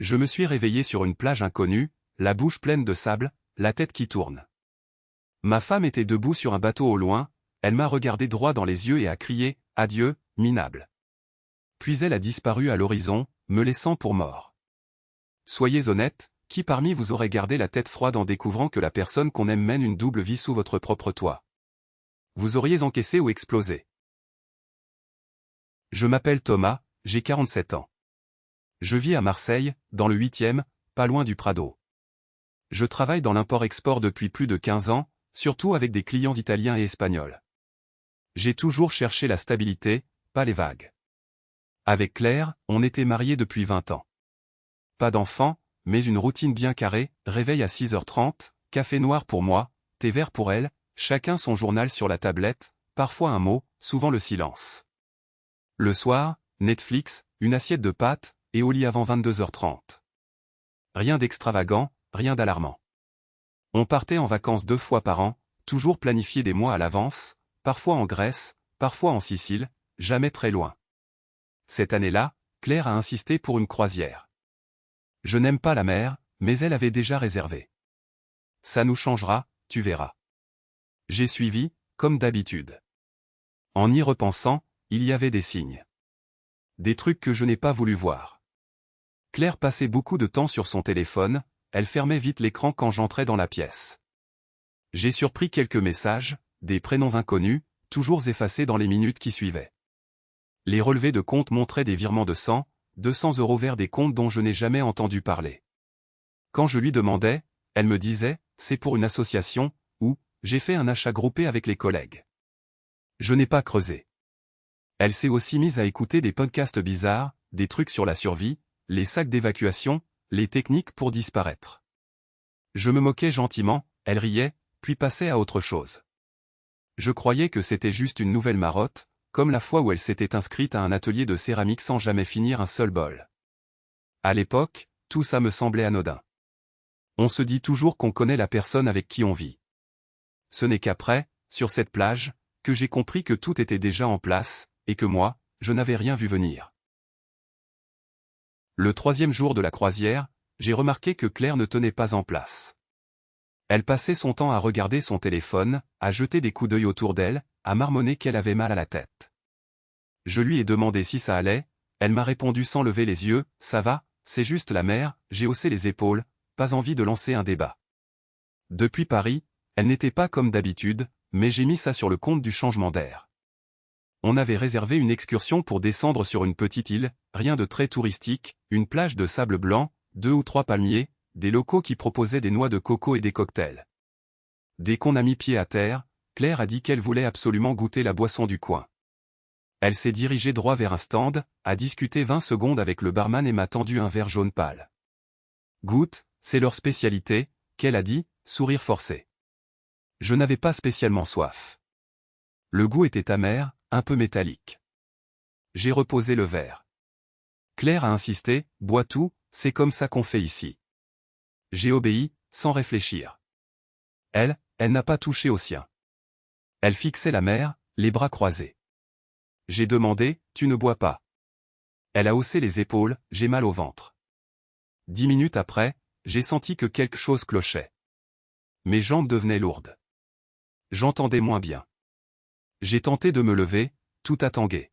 Je me suis réveillé sur une plage inconnue, la bouche pleine de sable, la tête qui tourne. Ma femme était debout sur un bateau au loin, elle m'a regardé droit dans les yeux et a crié « Adieu, minable ». Puis elle a disparu à l'horizon, me laissant pour mort. Soyez honnête, qui parmi vous aurait gardé la tête froide en découvrant que la personne qu'on aime mène une double vie sous votre propre toit? Vous auriez encaissé ou explosé. Je m'appelle Thomas, j'ai 47 ans. Je vis à Marseille, dans le 8e, pas loin du Prado. Je travaille dans l'import-export depuis plus de 15 ans, surtout avec des clients italiens et espagnols. J'ai toujours cherché la stabilité, pas les vagues. Avec Claire, on était mariés depuis 20 ans. Pas d'enfants, mais une routine bien carrée, réveil à 6h30, café noir pour moi, thé vert pour elle, chacun son journal sur la tablette, parfois un mot, souvent le silence. Le soir, Netflix, une assiette de pâtes, et au lit avant 22h30. Rien d'extravagant, rien d'alarmant. On partait en vacances 2 fois par an, toujours planifié des mois à l'avance, parfois en Grèce, parfois en Sicile, jamais très loin. Cette année-là, Claire a insisté pour une croisière. Je n'aime pas la mer, mais elle avait déjà réservé. Ça nous changera, tu verras. J'ai suivi, comme d'habitude. En y repensant, il y avait des signes. Des trucs que je n'ai pas voulu voir. Claire passait beaucoup de temps sur son téléphone, elle fermait vite l'écran quand j'entrais dans la pièce. J'ai surpris quelques messages, des prénoms inconnus, toujours effacés dans les minutes qui suivaient. Les relevés de compte montraient des virements de 100, 200 € vers des comptes dont je n'ai jamais entendu parler. Quand je lui demandais, elle me disait, c'est pour une association, ou, j'ai fait un achat groupé avec les collègues. Je n'ai pas creusé. Elle s'est aussi mise à écouter des podcasts bizarres, des trucs sur la survie, les sacs d'évacuation, les techniques pour disparaître. Je me moquais gentiment, elle riait, puis passait à autre chose. Je croyais que c'était juste une nouvelle marotte, comme la fois où elle s'était inscrite à un atelier de céramique sans jamais finir un seul bol. À l'époque, tout ça me semblait anodin. On se dit toujours qu'on connaît la personne avec qui on vit. Ce n'est qu'après, sur cette plage, que j'ai compris que tout était déjà en place, et que moi, je n'avais rien vu venir. Le 3e jour de la croisière, j'ai remarqué que Claire ne tenait pas en place. Elle passait son temps à regarder son téléphone, à jeter des coups d'œil autour d'elle, à marmonner qu'elle avait mal à la tête. Je lui ai demandé si ça allait, elle m'a répondu sans lever les yeux, « Ça va, c'est juste la mer », j'ai haussé les épaules, pas envie de lancer un débat. Depuis Paris, elle n'était pas comme d'habitude, mais j'ai mis ça sur le compte du changement d'air. On avait réservé une excursion pour descendre sur une petite île, rien de très touristique, une plage de sable blanc, 2 ou 3 palmiers, des locaux qui proposaient des noix de coco et des cocktails. Dès qu'on a mis pied à terre, Claire a dit qu'elle voulait absolument goûter la boisson du coin. Elle s'est dirigée droit vers un stand, a discuté 20 secondes avec le barman et m'a tendu un verre jaune pâle. Goûte, c'est leur spécialité, qu'elle a dit, sourire forcé. Je n'avais pas spécialement soif. Le goût était amer, un peu métallique. J'ai reposé le verre. Claire a insisté, bois tout, c'est comme ça qu'on fait ici. J'ai obéi, sans réfléchir. Elle n'a pas touché au sien. Elle fixait la mer, les bras croisés. J'ai demandé, tu ne bois pas. Elle a haussé les épaules, j'ai mal au ventre. 10 minutes après, j'ai senti que quelque chose clochait. Mes jambes devenaient lourdes. J'entendais moins bien. J'ai tenté de me lever, tout a tangué.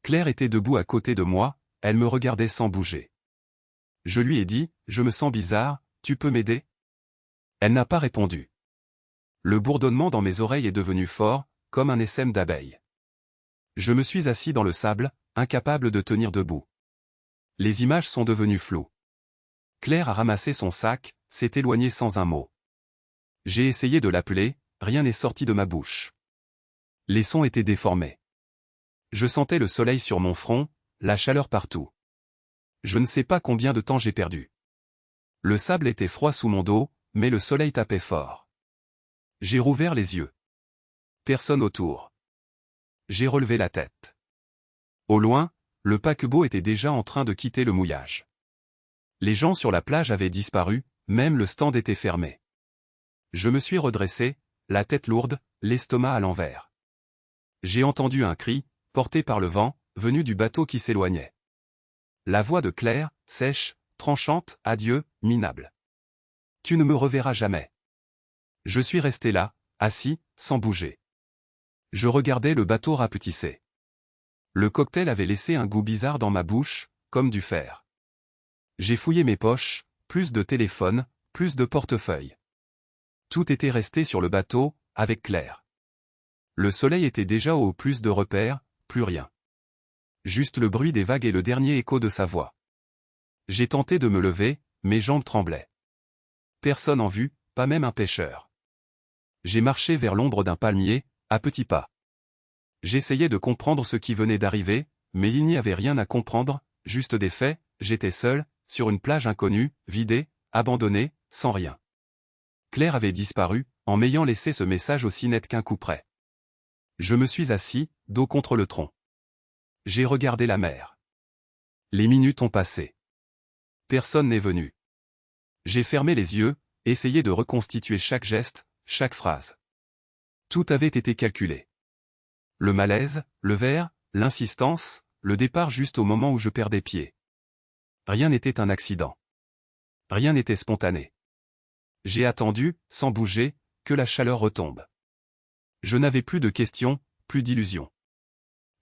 Claire était debout à côté de moi, elle me regardait sans bouger. Je lui ai dit, je me sens bizarre, tu peux m'aider? Elle n'a pas répondu. Le bourdonnement dans mes oreilles est devenu fort, comme un essaim d'abeilles. Je me suis assis dans le sable, incapable de tenir debout. Les images sont devenues floues. Claire a ramassé son sac, s'est éloignée sans un mot. J'ai essayé de l'appeler, rien n'est sorti de ma bouche. Les sons étaient déformés. Je sentais le soleil sur mon front, la chaleur partout. Je ne sais pas combien de temps j'ai perdu. Le sable était froid sous mon dos, mais le soleil tapait fort. J'ai rouvert les yeux. Personne autour. J'ai relevé la tête. Au loin, le paquebot était déjà en train de quitter le mouillage. Les gens sur la plage avaient disparu, même le stand était fermé. Je me suis redressé, la tête lourde, l'estomac à l'envers. J'ai entendu un cri, porté par le vent, venu du bateau qui s'éloignait. La voix de Claire, sèche, tranchante, adieu, minable. Tu ne me reverras jamais. Je suis resté là, assis, sans bouger. Je regardais le bateau rapetisser. Le cocktail avait laissé un goût bizarre dans ma bouche, comme du fer. J'ai fouillé mes poches, plus de téléphone, plus de portefeuille. Tout était resté sur le bateau, avec Claire. Le soleil était déjà au plus de repères, plus rien. Juste le bruit des vagues et le dernier écho de sa voix. J'ai tenté de me lever, mes jambes tremblaient. Personne en vue, pas même un pêcheur. J'ai marché vers l'ombre d'un palmier, à petits pas. J'essayais de comprendre ce qui venait d'arriver, mais il n'y avait rien à comprendre, juste des faits, j'étais seul, sur une plage inconnue, vidée, abandonnée, sans rien. Claire avait disparu, en m'ayant laissé ce message aussi net qu'un coup près. Je me suis assis, dos contre le tronc. J'ai regardé la mer. Les minutes ont passé. Personne n'est venu. J'ai fermé les yeux, essayé de reconstituer chaque geste, chaque phrase. Tout avait été calculé. Le malaise, le verre, l'insistance, le départ juste au moment où je perdais pied. Rien n'était un accident. Rien n'était spontané. J'ai attendu, sans bouger, que la chaleur retombe. Je n'avais plus de questions, plus d'illusions.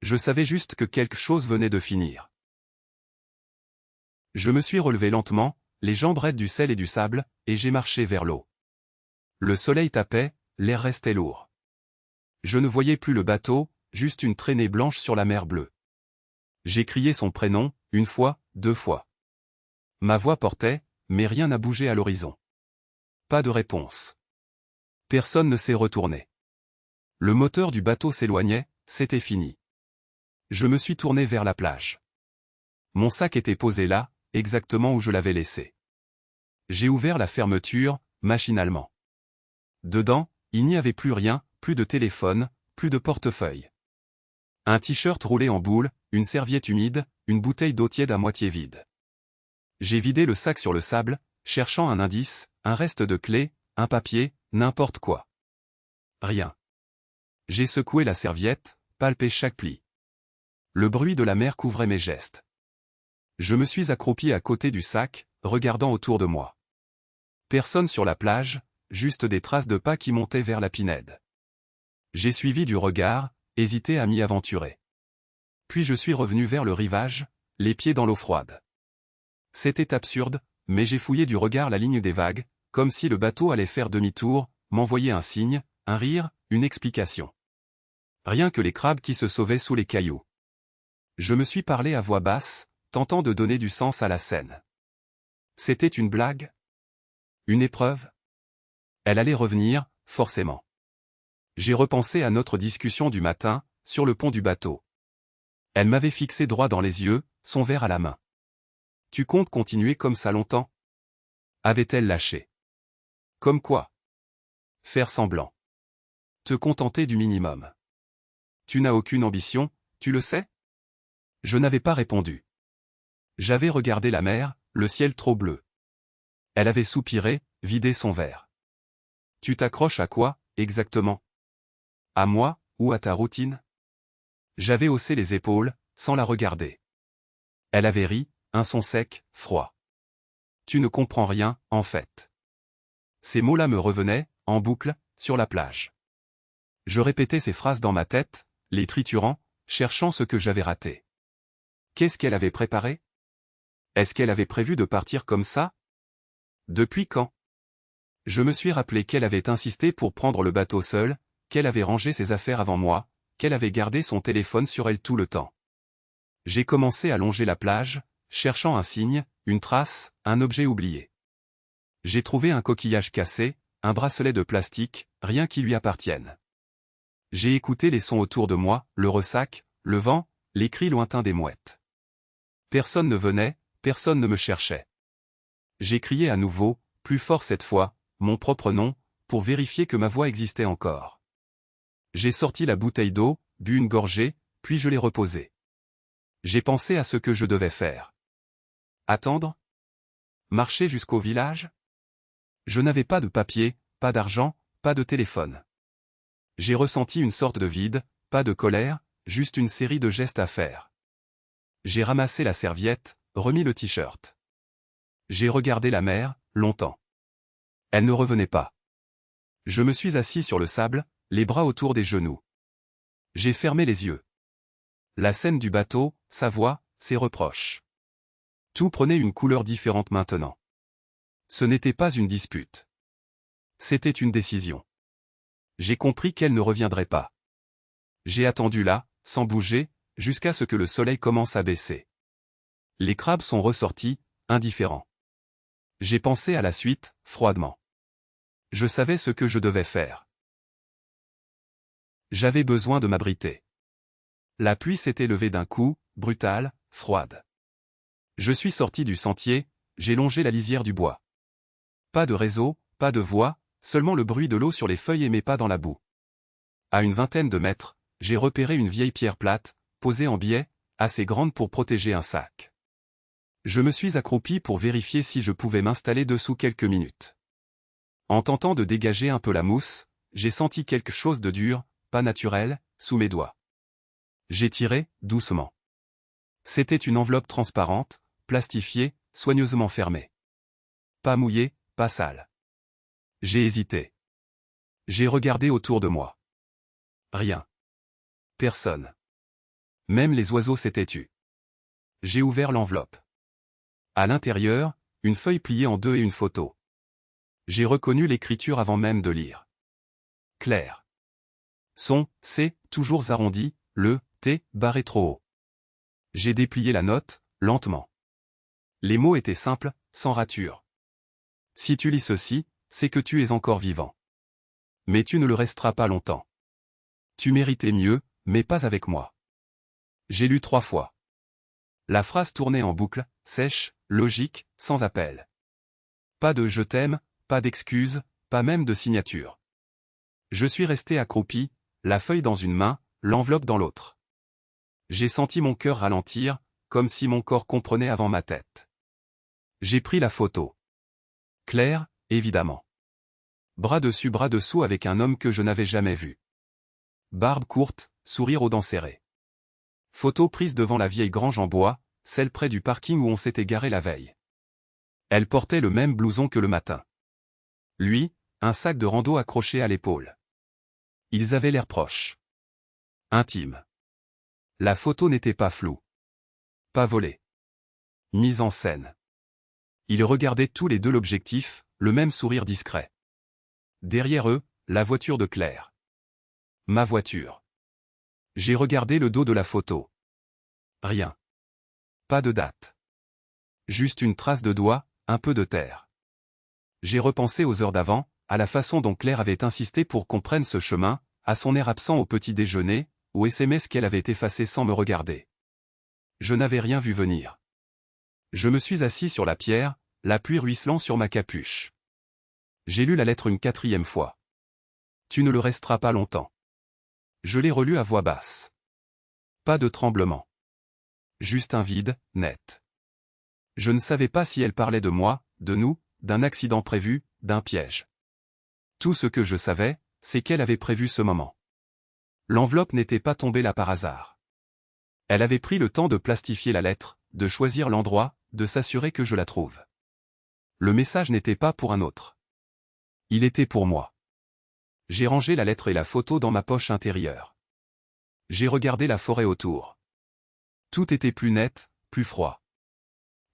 Je savais juste que quelque chose venait de finir. Je me suis relevé lentement, les jambes raides du sel et du sable, et j'ai marché vers l'eau. Le soleil tapait, l'air restait lourd. Je ne voyais plus le bateau, juste une traînée blanche sur la mer bleue. J'ai crié son prénom, une fois, 2 fois. Ma voix portait, mais rien n'a bougé à l'horizon. Pas de réponse. Personne ne s'est retourné. Le moteur du bateau s'éloignait, c'était fini. Je me suis tourné vers la plage. Mon sac était posé là, exactement où je l'avais laissé. J'ai ouvert la fermeture, machinalement. Dedans, il n'y avait plus rien, plus de téléphone, plus de portefeuille. Un t-shirt roulé en boule, une serviette humide, une bouteille d'eau tiède à moitié vide. J'ai vidé le sac sur le sable, cherchant un indice, un reste de clé, un papier, n'importe quoi. Rien. J'ai secoué la serviette, palpé chaque pli. Le bruit de la mer couvrait mes gestes. Je me suis accroupi à côté du sac, regardant autour de moi. Personne sur la plage, juste des traces de pas qui montaient vers la Pinède. J'ai suivi du regard, hésité à m'y aventurer. Puis je suis revenu vers le rivage, les pieds dans l'eau froide. C'était absurde, mais j'ai fouillé du regard la ligne des vagues, comme si le bateau allait faire demi-tour, m'envoyer un signe, un rire, une explication. Rien que les crabes qui se sauvaient sous les cailloux. Je me suis parlé à voix basse, tentant de donner du sens à la scène. C'était une blague? Une épreuve? Elle allait revenir, forcément. J'ai repensé à notre discussion du matin, sur le pont du bateau. Elle m'avait fixé droit dans les yeux, son verre à la main. Tu comptes continuer comme ça longtemps? Avait-elle lâché? Comme quoi? Faire semblant. Te contenter du minimum. Tu n'as aucune ambition, tu le sais? Je n'avais pas répondu. J'avais regardé la mer, le ciel trop bleu. Elle avait soupiré, vidé son verre. Tu t'accroches à quoi, exactement? À moi, ou à ta routine? J'avais haussé les épaules, sans la regarder. Elle avait ri, un son sec, froid. Tu ne comprends rien, en fait. Ces mots-là me revenaient, en boucle, sur la plage. Je répétais ces phrases dans ma tête, les triturant, cherchant ce que j'avais raté. Qu'est-ce qu'elle avait préparé? Est-ce qu'elle avait prévu de partir comme ça? Depuis quand? Je me suis rappelé qu'elle avait insisté pour prendre le bateau seule, qu'elle avait rangé ses affaires avant moi, qu'elle avait gardé son téléphone sur elle tout le temps. J'ai commencé à longer la plage, cherchant un signe, une trace, un objet oublié. J'ai trouvé un coquillage cassé, un bracelet de plastique, rien qui lui appartienne. J'ai écouté les sons autour de moi, le ressac, le vent, les cris lointains des mouettes. Personne ne venait, personne ne me cherchait. J'ai crié à nouveau, plus fort cette fois, mon propre nom, pour vérifier que ma voix existait encore. J'ai sorti la bouteille d'eau, bu une gorgée, puis je l'ai reposée. J'ai pensé à ce que je devais faire. Attendre? Marcher jusqu'au village? Je n'avais pas de papier, pas d'argent, pas de téléphone. J'ai ressenti une sorte de vide, pas de colère, juste une série de gestes à faire. J'ai ramassé la serviette, remis le t-shirt. J'ai regardé la mer, longtemps. Elle ne revenait pas. Je me suis assis sur le sable, les bras autour des genoux. J'ai fermé les yeux. La scène du bateau, sa voix, ses reproches. Tout prenait une couleur différente maintenant. Ce n'était pas une dispute. C'était une décision. J'ai compris qu'elle ne reviendrait pas. J'ai attendu là, sans bouger, jusqu'à ce que le soleil commence à baisser. Les crabes sont ressortis, indifférents. J'ai pensé à la suite, froidement. Je savais ce que je devais faire. J'avais besoin de m'abriter. La pluie s'était levée d'un coup, brutale, froide. Je suis sorti du sentier, j'ai longé la lisière du bois. Pas de réseau, pas de voix, seulement le bruit de l'eau sur les feuilles et mes pas dans la boue. À une vingtaine de mètres, j'ai repéré une vieille pierre plate, posée en biais, assez grande pour protéger un sac. Je me suis accroupi pour vérifier si je pouvais m'installer dessous quelques minutes. En tentant de dégager un peu la mousse, j'ai senti quelque chose de dur, pas naturel, sous mes doigts. J'ai tiré, doucement. C'était une enveloppe transparente, plastifiée, soigneusement fermée. Pas mouillée, pas sale. J'ai hésité. J'ai regardé autour de moi. Rien. Personne. Même les oiseaux s'étaient tus. J'ai ouvert l'enveloppe. À l'intérieur, une feuille pliée en deux et une photo. J'ai reconnu l'écriture avant même de lire. Claire. Son, C, toujours arrondi, le, T, barré trop haut. J'ai déplié la note, lentement. Les mots étaient simples, sans rature. Si tu lis ceci, c'est que tu es encore vivant. Mais tu ne le resteras pas longtemps. Tu méritais mieux, mais pas avec moi. J'ai lu 3 fois. La phrase tournait en boucle, sèche, logique, sans appel. Pas de « je t'aime », pas d'excuses, pas même de signature. Je suis resté accroupi, la feuille dans une main, l'enveloppe dans l'autre. J'ai senti mon cœur ralentir, comme si mon corps comprenait avant ma tête. J'ai pris la photo. Claire, évidemment. Bras dessus bras dessous avec un homme que je n'avais jamais vu. Barbe courte, sourire aux dents serrées. Photo prise devant la vieille grange en bois, celle près du parking où on s'était garé la veille. Elle portait le même blouson que le matin. Lui, un sac de rando accroché à l'épaule. Ils avaient l'air proches. Intimes. La photo n'était pas floue. Pas volée. Mise en scène. Ils regardaient tous les deux l'objectif, le même sourire discret. Derrière eux, la voiture de Claire. Ma voiture. J'ai regardé le dos de la photo. Rien. Pas de date. Juste une trace de doigt, un peu de terre. J'ai repensé aux heures d'avant, à la façon dont Claire avait insisté pour qu'on prenne ce chemin, à son air absent au petit déjeuner, aux SMS qu'elle avait effacés sans me regarder. Je n'avais rien vu venir. Je me suis assis sur la pierre, la pluie ruisselant sur ma capuche. J'ai lu la lettre une 4e fois. Tu ne le resteras pas longtemps. Je l'ai relu à voix basse. Pas de tremblement. Juste un vide, net. Je ne savais pas si elle parlait de moi, de nous, d'un accident prévu, d'un piège. Tout ce que je savais, c'est qu'elle avait prévu ce moment. L'enveloppe n'était pas tombée là par hasard. Elle avait pris le temps de plastifier la lettre, de choisir l'endroit, de s'assurer que je la trouve. Le message n'était pas pour un autre. Il était pour moi. J'ai rangé la lettre et la photo dans ma poche intérieure. J'ai regardé la forêt autour. Tout était plus net, plus froid.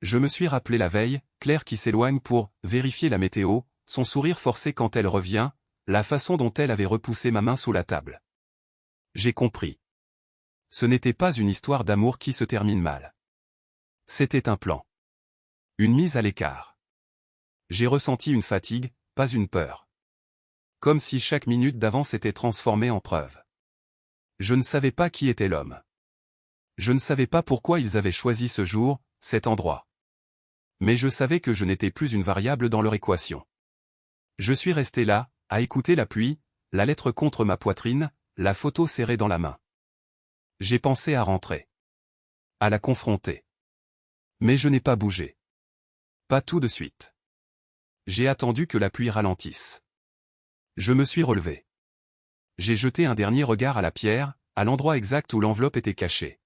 Je me suis rappelé la veille, Claire qui s'éloigne pour vérifier la météo, son sourire forcé quand elle revient, la façon dont elle avait repoussé ma main sous la table. J'ai compris. Ce n'était pas une histoire d'amour qui se termine mal. C'était un plan. Une mise à l'écart. J'ai ressenti une fatigue, pas une peur. Comme si chaque minute d'avant s'était transformée en preuve. Je ne savais pas qui était l'homme. Je ne savais pas pourquoi ils avaient choisi ce jour, cet endroit. Mais je savais que je n'étais plus une variable dans leur équation. Je suis resté là, à écouter la pluie, la lettre contre ma poitrine, la photo serrée dans la main. J'ai pensé à rentrer. À la confronter. Mais je n'ai pas bougé. Pas tout de suite. J'ai attendu que la pluie ralentisse. Je me suis relevé. J'ai jeté un dernier regard à la pierre, à l'endroit exact où l'enveloppe était cachée.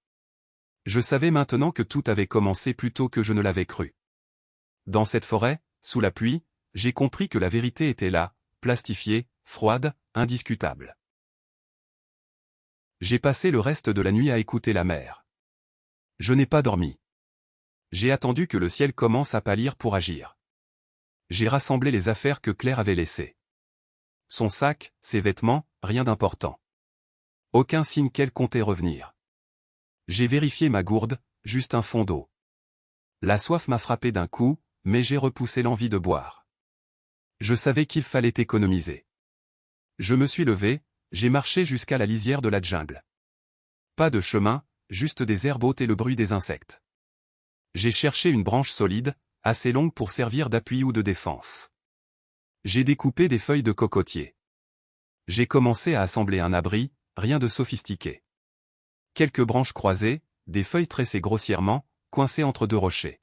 Je savais maintenant que tout avait commencé plus tôt que je ne l'avais cru. Dans cette forêt, sous la pluie, j'ai compris que la vérité était là, plastifiée, froide, indiscutable. J'ai passé le reste de la nuit à écouter la mer. Je n'ai pas dormi. J'ai attendu que le ciel commence à pâlir pour agir. J'ai rassemblé les affaires que Claire avait laissées. Son sac, ses vêtements, rien d'important. Aucun signe qu'elle comptait revenir. J'ai vérifié ma gourde, juste un fond d'eau. La soif m'a frappé d'un coup, mais j'ai repoussé l'envie de boire. Je savais qu'il fallait économiser. Je me suis levé, j'ai marché jusqu'à la lisière de la jungle. Pas de chemin, juste des herbes hautes et le bruit des insectes. J'ai cherché une branche solide, assez longue pour servir d'appui ou de défense. J'ai découpé des feuilles de cocotier. J'ai commencé à assembler un abri, rien de sophistiqué. Quelques branches croisées, des feuilles tressées grossièrement, coincées entre deux rochers.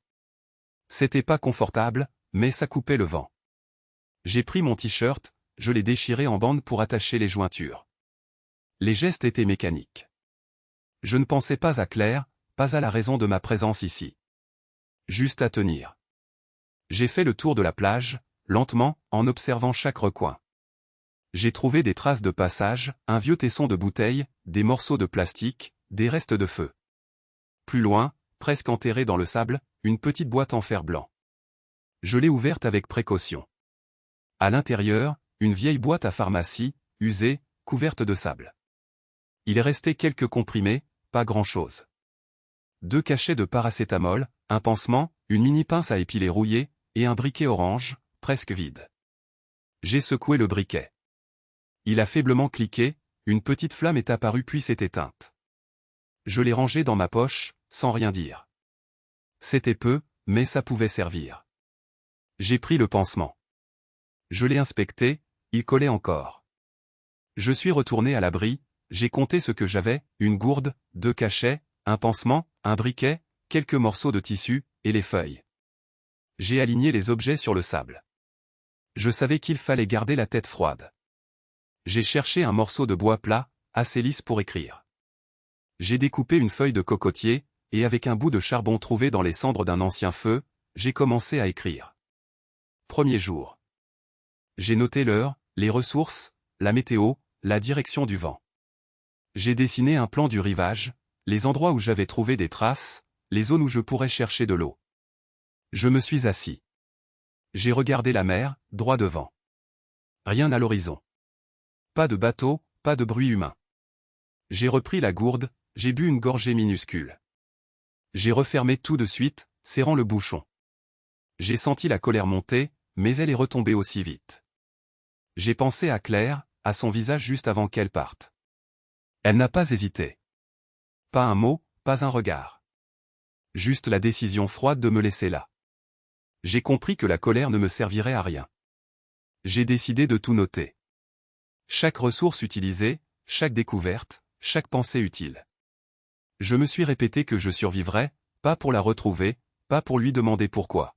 C'était pas confortable, mais ça coupait le vent. J'ai pris mon t-shirt, je l'ai déchiré en bandes pour attacher les jointures. Les gestes étaient mécaniques. Je ne pensais pas à Claire, pas à la raison de ma présence ici. Juste à tenir. J'ai fait le tour de la plage, lentement, en observant chaque recoin. J'ai trouvé des traces de passage, un vieux tesson de bouteille, des morceaux de plastique, des restes de feu. Plus loin, presque enterré dans le sable, une petite boîte en fer blanc. Je l'ai ouverte avec précaution. À l'intérieur, une vieille boîte à pharmacie, usée, couverte de sable. Il est resté quelques comprimés, pas grand-chose. 2 cachets de paracétamol, un pansement, une mini-pince à épiler rouillée, et un briquet orange, presque vide. J'ai secoué le briquet. Il a faiblement cliqué, une petite flamme est apparue puis s'est éteinte. Je l'ai rangé dans ma poche, sans rien dire. C'était peu, mais ça pouvait servir. J'ai pris le pansement. Je l'ai inspecté, il collait encore. Je suis retourné à l'abri, j'ai compté ce que j'avais, une gourde, 2 cachets, un pansement, un briquet, quelques morceaux de tissu, et les feuilles. J'ai aligné les objets sur le sable. Je savais qu'il fallait garder la tête froide. J'ai cherché un morceau de bois plat, assez lisse pour écrire. J'ai découpé une feuille de cocotier, et avec un bout de charbon trouvé dans les cendres d'un ancien feu, j'ai commencé à écrire. Premier jour. J'ai noté l'heure, les ressources, la météo, la direction du vent. J'ai dessiné un plan du rivage, les endroits où j'avais trouvé des traces, les zones où je pourrais chercher de l'eau. Je me suis assis. J'ai regardé la mer, droit devant. Rien à l'horizon. Pas de bateau, pas de bruit humain. J'ai repris la gourde, j'ai bu une gorgée minuscule. J'ai refermé tout de suite, serrant le bouchon. J'ai senti la colère monter, mais elle est retombée aussi vite. J'ai pensé à Claire, à son visage juste avant qu'elle parte. Elle n'a pas hésité. Pas un mot, pas un regard. Juste la décision froide de me laisser là. J'ai compris que la colère ne me servirait à rien. J'ai décidé de tout noter. Chaque ressource utilisée, chaque découverte, chaque pensée utile. Je me suis répété que je survivrais, pas pour la retrouver, pas pour lui demander pourquoi.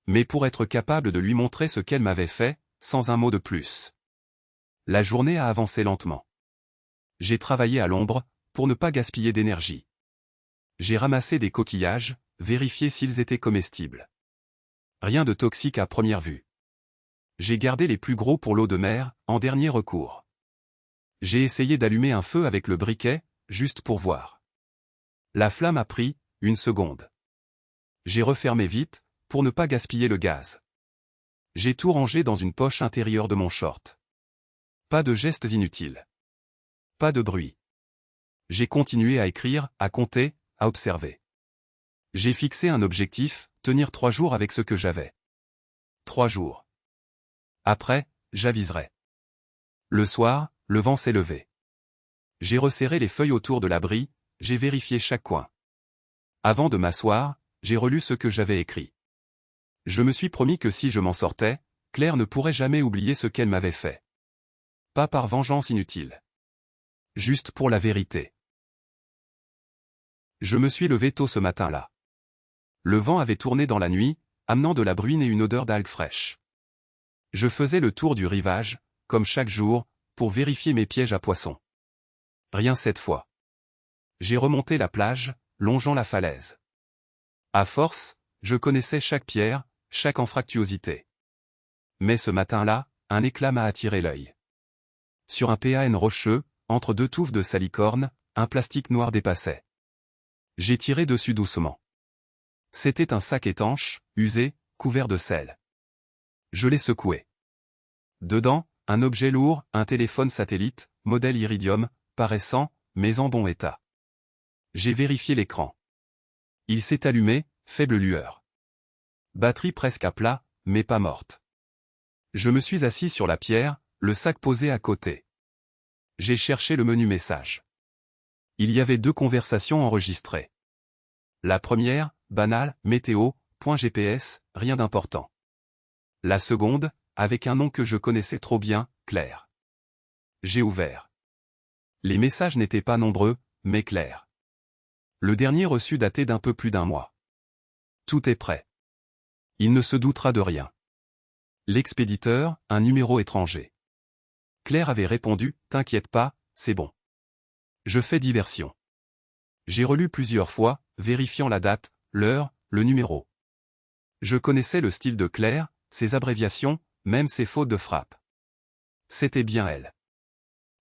Mais pour être capable de lui montrer ce qu'elle m'avait fait, sans un mot de plus. La journée a avancé lentement. J'ai travaillé à l'ombre, pour ne pas gaspiller d'énergie. J'ai ramassé des coquillages, vérifié s'ils étaient comestibles. Rien de toxique à première vue. J'ai gardé les plus gros pour l'eau de mer, en dernier recours. J'ai essayé d'allumer un feu avec le briquet, juste pour voir. La flamme a pris, 1 seconde. J'ai refermé vite, pour ne pas gaspiller le gaz. J'ai tout rangé dans une poche intérieure de mon short. Pas de gestes inutiles. Pas de bruit. J'ai continué à écrire, à compter, à observer. J'ai fixé un objectif, tenir 3 jours avec ce que j'avais. 3 jours. Après, j'aviserai. Le soir, le vent s'est levé. J'ai resserré les feuilles autour de l'abri, j'ai vérifié chaque coin. Avant de m'asseoir, j'ai relu ce que j'avais écrit. Je me suis promis que si je m'en sortais, Claire ne pourrait jamais oublier ce qu'elle m'avait fait. Pas par vengeance inutile. Juste pour la vérité. Je me suis levé tôt ce matin-là. Le vent avait tourné dans la nuit, amenant de la bruine et une odeur d'algues fraîches. Je faisais le tour du rivage, comme chaque jour, pour vérifier mes pièges à poissons. Rien cette fois. J'ai remonté la plage, longeant la falaise. À force, je connaissais chaque pierre, chaque anfractuosité. Mais ce matin-là, un éclat m'a attiré l'œil. Sur un PAN rocheux, entre deux touffes de salicorne, un plastique noir dépassait. J'ai tiré dessus doucement. C'était un sac étanche, usé, couvert de sel. Je l'ai secoué. Dedans, un objet lourd, un téléphone satellite, modèle Iridium, paraissant, mais en bon état. J'ai vérifié l'écran. Il s'est allumé, faible lueur. Batterie presque à plat, mais pas morte. Je me suis assis sur la pierre, le sac posé à côté. J'ai cherché le menu message. Il y avait 2 conversations enregistrées. La première, banale, météo, point GPS, rien d'important. La seconde, avec un nom que je connaissais trop bien, Claire. J'ai ouvert. Les messages n'étaient pas nombreux, mais clairs. Le dernier reçu datait d'un peu plus d'1 mois. Tout est prêt. Il ne se doutera de rien. L'expéditeur, un numéro étranger. Claire avait répondu, t'inquiète pas, c'est bon. Je fais diversion. J'ai relu plusieurs fois, vérifiant la date, l'heure, le numéro. Je connaissais le style de Claire, ses abréviations, même ses fautes de frappe. C'était bien elle.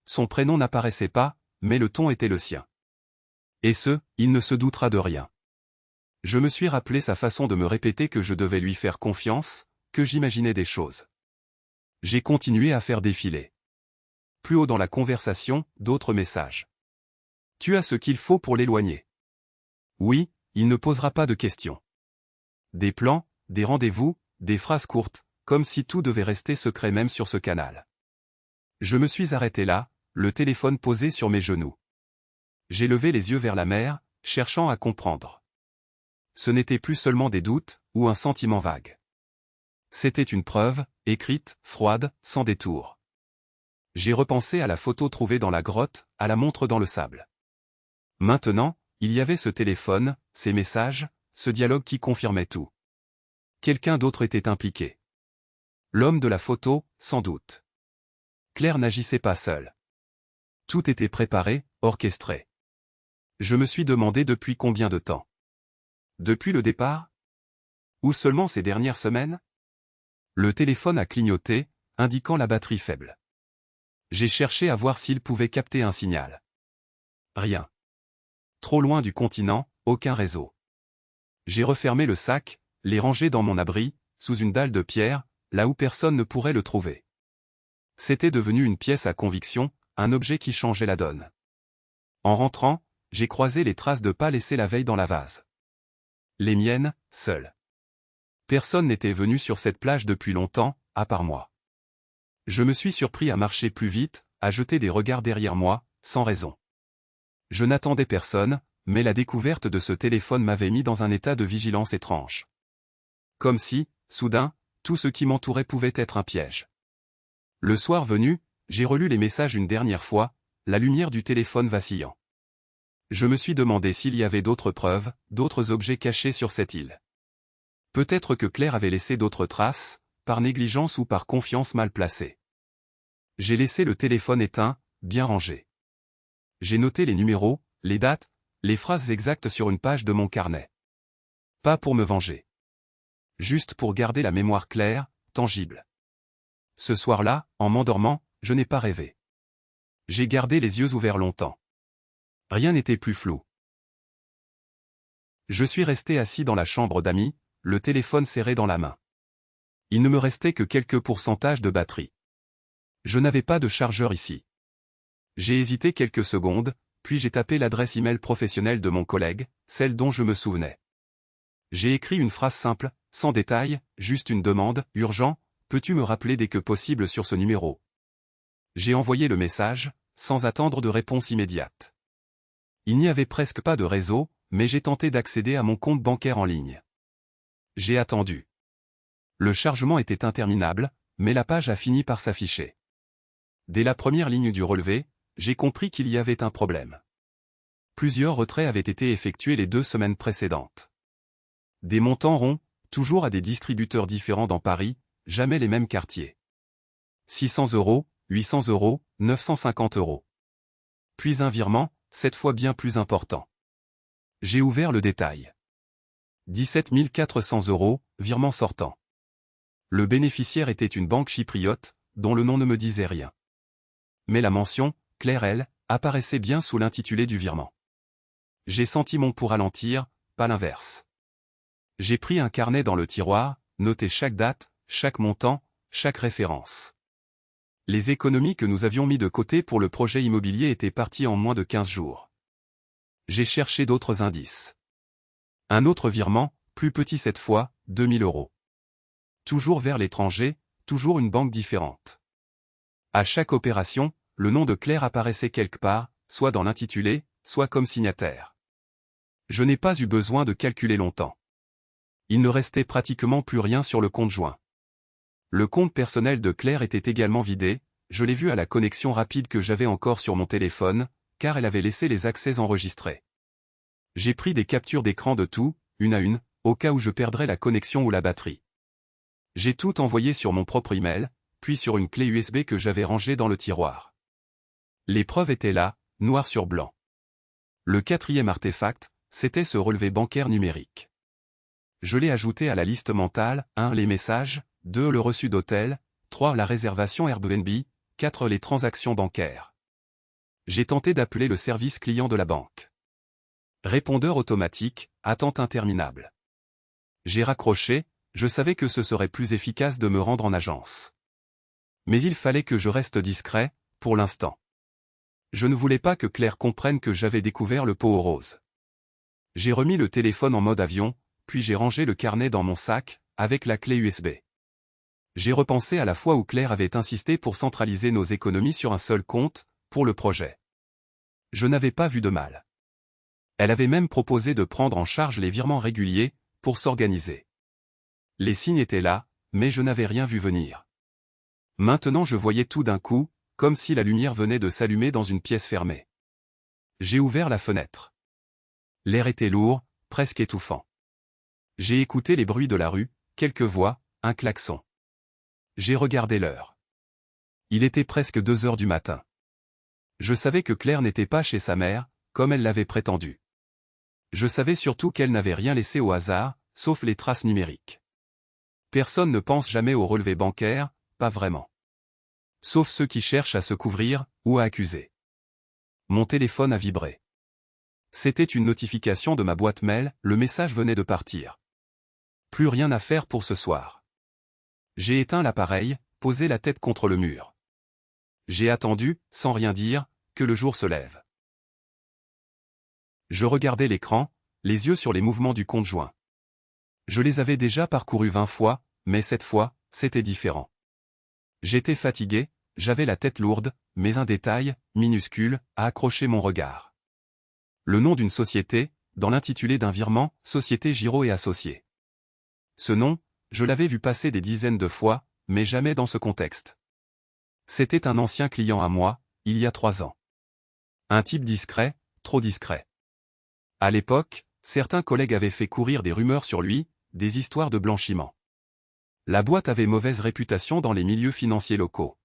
Son prénom n'apparaissait pas, mais le ton était le sien. Et il ne se doutera de rien. Je me suis rappelé sa façon de me répéter que je devais lui faire confiance, que j'imaginais des choses. J'ai continué à faire défiler. Plus haut dans la conversation, d'autres messages. Tu as ce qu'il faut pour l'éloigner. Oui, il ne posera pas de questions. Des plans, des rendez-vous, des phrases courtes, comme si tout devait rester secret même sur ce canal. Je me suis arrêté là, le téléphone posé sur mes genoux. J'ai levé les yeux vers la mer, cherchant à comprendre. Ce n'était plus seulement des doutes, ou un sentiment vague. C'était une preuve, écrite, froide, sans détour. J'ai repensé à la photo trouvée dans la grotte, à la montre dans le sable. Maintenant, il y avait ce téléphone, ces messages, ce dialogue qui confirmait tout. Quelqu'un d'autre était impliqué. L'homme de la photo, sans doute. Claire n'agissait pas seule. Tout était préparé, orchestré. Je me suis demandé depuis combien de temps. Depuis le départ? Ou seulement ces dernières semaines? Le téléphone a clignoté, indiquant la batterie faible. J'ai cherché à voir s'il pouvait capter un signal. Rien. Trop loin du continent, aucun réseau. J'ai refermé le sac, l'ai rangé dans mon abri, sous une dalle de pierre, là où personne ne pourrait le trouver. C'était devenu une pièce à conviction, un objet qui changeait la donne. En rentrant, j'ai croisé les traces de pas laissées la veille dans la vase. Les miennes, seules. Personne n'était venu sur cette plage depuis longtemps, à part moi. Je me suis surpris à marcher plus vite, à jeter des regards derrière moi, sans raison. Je n'attendais personne, mais la découverte de ce téléphone m'avait mis dans un état de vigilance étrange. Comme si, soudain, tout ce qui m'entourait pouvait être un piège. Le soir venu, j'ai relu les messages une dernière fois, la lumière du téléphone vacillant. Je me suis demandé s'il y avait d'autres preuves, d'autres objets cachés sur cette île. Peut-être que Claire avait laissé d'autres traces, par négligence ou par confiance mal placée. J'ai laissé le téléphone éteint, bien rangé. J'ai noté les numéros, les dates, les phrases exactes sur une page de mon carnet. Pas pour me venger. Juste pour garder la mémoire claire, tangible. Ce soir-là, en m'endormant, je n'ai pas rêvé. J'ai gardé les yeux ouverts longtemps. Rien n'était plus flou. Je suis resté assis dans la chambre d'amis, le téléphone serré dans la main. Il ne me restait que quelques pourcentages de batterie. Je n'avais pas de chargeur ici. J'ai hésité quelques secondes, puis j'ai tapé l'adresse email professionnelle de mon collègue, celle dont je me souvenais. J'ai écrit une phrase simple, sans détail, juste une demande, urgent, peux-tu me rappeler dès que possible sur ce numéro? J'ai envoyé le message, sans attendre de réponse immédiate. Il n'y avait presque pas de réseau, mais j'ai tenté d'accéder à mon compte bancaire en ligne. J'ai attendu. Le chargement était interminable, mais la page a fini par s'afficher. Dès la première ligne du relevé, j'ai compris qu'il y avait un problème. Plusieurs retraits avaient été effectués les 2 semaines précédentes. Des montants ronds, toujours à des distributeurs différents dans Paris, jamais les mêmes quartiers. 600 €, 800 €, 950 €. Puis un virement, cette fois bien plus important. J'ai ouvert le détail. 17 400 €, virement sortant. Le bénéficiaire était une banque chypriote, dont le nom ne me disait rien. Mais la mention, Claire L, apparaissait bien sous l'intitulé du virement. J'ai senti mon pouls ralentir, pas l'inverse. J'ai pris un carnet dans le tiroir, noté chaque date, chaque montant, chaque référence. Les économies que nous avions mis de côté pour le projet immobilier étaient parties en moins de 15 jours. J'ai cherché d'autres indices. Un autre virement, plus petit cette fois, 2000 €. Toujours vers l'étranger, toujours une banque différente. À chaque opération, le nom de Claire apparaissait quelque part, soit dans l'intitulé, soit comme signataire. Je n'ai pas eu besoin de calculer longtemps. Il ne restait pratiquement plus rien sur le compte joint. Le compte personnel de Claire était également vidé, je l'ai vu à la connexion rapide que j'avais encore sur mon téléphone, car elle avait laissé les accès enregistrés. J'ai pris des captures d'écran de tout, une à une, au cas où je perdrais la connexion ou la batterie. J'ai tout envoyé sur mon propre email, puis sur une clé USB que j'avais rangée dans le tiroir. Les preuves étaient là, noir sur blanc. Le quatrième artefact, c'était ce relevé bancaire numérique. Je l'ai ajouté à la liste mentale, 1. Les messages, 2. Le reçu d'hôtel, 3. La réservation Airbnb, 4. Les transactions bancaires. J'ai tenté d'appeler le service client de la banque. Répondeur automatique, attente interminable. J'ai raccroché, je savais que ce serait plus efficace de me rendre en agence. Mais il fallait que je reste discret, pour l'instant. Je ne voulais pas que Claire comprenne que j'avais découvert le pot aux roses. J'ai remis le téléphone en mode avion, puis j'ai rangé le carnet dans mon sac, avec la clé USB. J'ai repensé à la fois où Claire avait insisté pour centraliser nos économies sur un seul compte, pour le projet. Je n'avais pas vu de mal. Elle avait même proposé de prendre en charge les virements réguliers, pour s'organiser. Les signes étaient là, mais je n'avais rien vu venir. Maintenant je voyais tout d'un coup, comme si la lumière venait de s'allumer dans une pièce fermée. J'ai ouvert la fenêtre. L'air était lourd, presque étouffant. J'ai écouté les bruits de la rue, quelques voix, un klaxon. J'ai regardé l'heure. Il était presque 2 heures du matin. Je savais que Claire n'était pas chez sa mère, comme elle l'avait prétendu. Je savais surtout qu'elle n'avait rien laissé au hasard, sauf les traces numériques. Personne ne pense jamais au relevé bancaire, pas vraiment. Sauf ceux qui cherchent à se couvrir, ou à accuser. Mon téléphone a vibré. C'était une notification de ma boîte mail, le message venait de partir. Plus rien à faire pour ce soir. J'ai éteint l'appareil, posé la tête contre le mur. J'ai attendu, sans rien dire, que le jour se lève. Je regardais l'écran, les yeux sur les mouvements du compte joint. Je les avais déjà parcourus 20 fois, mais cette fois, c'était différent. J'étais fatigué, j'avais la tête lourde, mais un détail, minuscule, a accroché mon regard. Le nom d'une société, dans l'intitulé d'un virement, Société Giraud et Associés. Ce nom, je l'avais vu passer des dizaines de fois, mais jamais dans ce contexte. C'était un ancien client à moi, il y a 3 ans. Un type discret, trop discret. À l'époque, certains collègues avaient fait courir des rumeurs sur lui, des histoires de blanchiment. La boîte avait mauvaise réputation dans les milieux financiers locaux.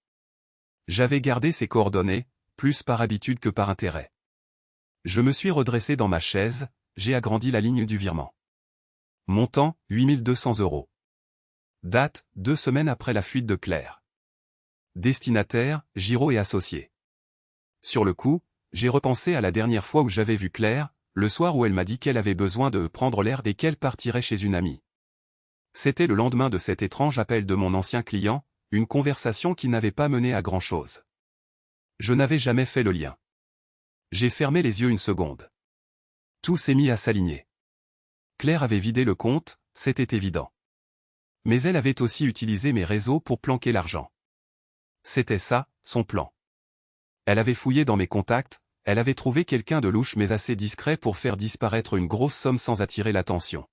J'avais gardé ses coordonnées, plus par habitude que par intérêt. Je me suis redressé dans ma chaise, j'ai agrandi la ligne du virement. Montant, 8200 €. Date, 2 semaines après la fuite de Claire. Destinataire, Giraud et Associés. Sur le coup, j'ai repensé à la dernière fois où j'avais vu Claire, le soir où elle m'a dit qu'elle avait besoin de prendre l'air et qu'elle partirait chez une amie. C'était le lendemain de cet étrange appel de mon ancien client, une conversation qui n'avait pas mené à grand-chose. Je n'avais jamais fait le lien. J'ai fermé les yeux une seconde. Tout s'est mis à s'aligner. Claire avait vidé le compte, c'était évident. Mais elle avait aussi utilisé mes réseaux pour planquer l'argent. C'était ça, son plan. Elle avait fouillé dans mes contacts, elle avait trouvé quelqu'un de louche mais assez discret pour faire disparaître une grosse somme sans attirer l'attention.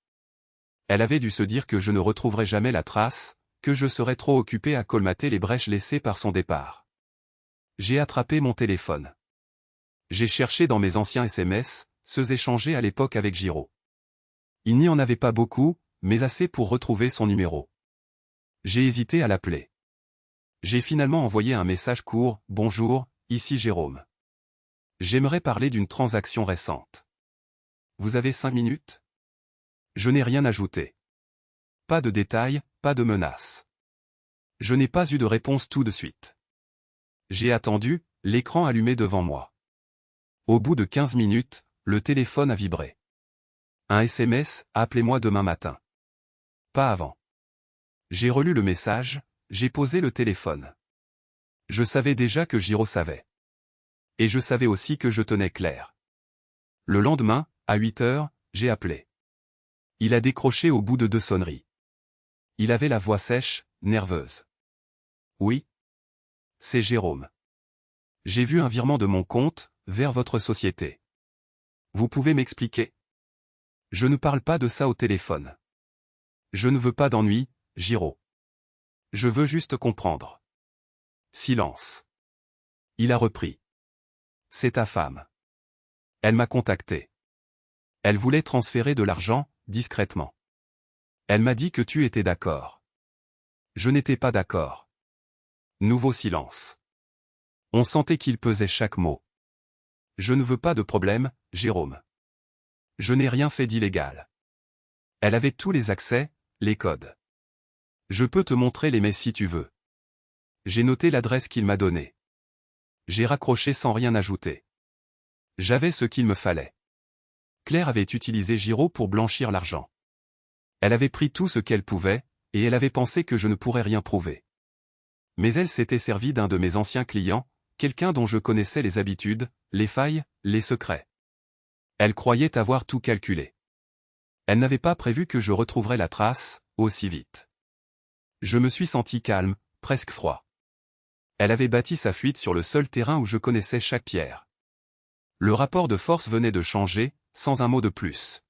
Elle avait dû se dire que je ne retrouverais jamais la trace, que je serais trop occupé à colmater les brèches laissées par son départ. J'ai attrapé mon téléphone. J'ai cherché dans mes anciens SMS, ceux échangés à l'époque avec Giraud. Il n'y en avait pas beaucoup, mais assez pour retrouver son numéro. J'ai hésité à l'appeler. J'ai finalement envoyé un message court, « Bonjour, ici Jérôme. J'aimerais parler d'une transaction récente. Vous avez 5 minutes ? » Je n'ai rien ajouté. Pas de détails, pas de menaces. Je n'ai pas eu de réponse tout de suite. J'ai attendu, l'écran allumé devant moi. Au bout de 15 minutes, le téléphone a vibré. Un SMS, appelez-moi demain matin. Pas avant. J'ai relu le message, j'ai posé le téléphone. Je savais déjà que Giro savait. Et je savais aussi que je tenais Claire. Le lendemain, à 8 heures, j'ai appelé. Il a décroché au bout de 2 sonneries. Il avait la voix sèche, nerveuse. Oui. C'est Jérôme. J'ai vu un virement de mon compte, vers votre société. Vous pouvez m'expliquer? Je ne parle pas de ça au téléphone. Je ne veux pas d'ennui, Giro. Je veux juste comprendre. Silence. Il a repris. C'est ta femme. Elle m'a contacté. Elle voulait transférer de l'argent, discrètement. Elle m'a dit que tu étais d'accord. Je n'étais pas d'accord. Nouveau silence. On sentait qu'il pesait chaque mot. Je ne veux pas de problème, Jérôme. Je n'ai rien fait d'illégal. Elle avait tous les accès, les codes. Je peux te montrer les mails si tu veux. J'ai noté l'adresse qu'il m'a donnée. J'ai raccroché sans rien ajouter. J'avais ce qu'il me fallait. Claire avait utilisé Giro pour blanchir l'argent. Elle avait pris tout ce qu'elle pouvait, et elle avait pensé que je ne pourrais rien prouver. Mais elle s'était servie d'un de mes anciens clients, quelqu'un dont je connaissais les habitudes, les failles, les secrets. Elle croyait avoir tout calculé. Elle n'avait pas prévu que je retrouverais la trace, aussi vite. Je me suis senti calme, presque froid. Elle avait bâti sa fuite sur le seul terrain où je connaissais chaque pierre. Le rapport de force venait de changer, sans un mot de plus.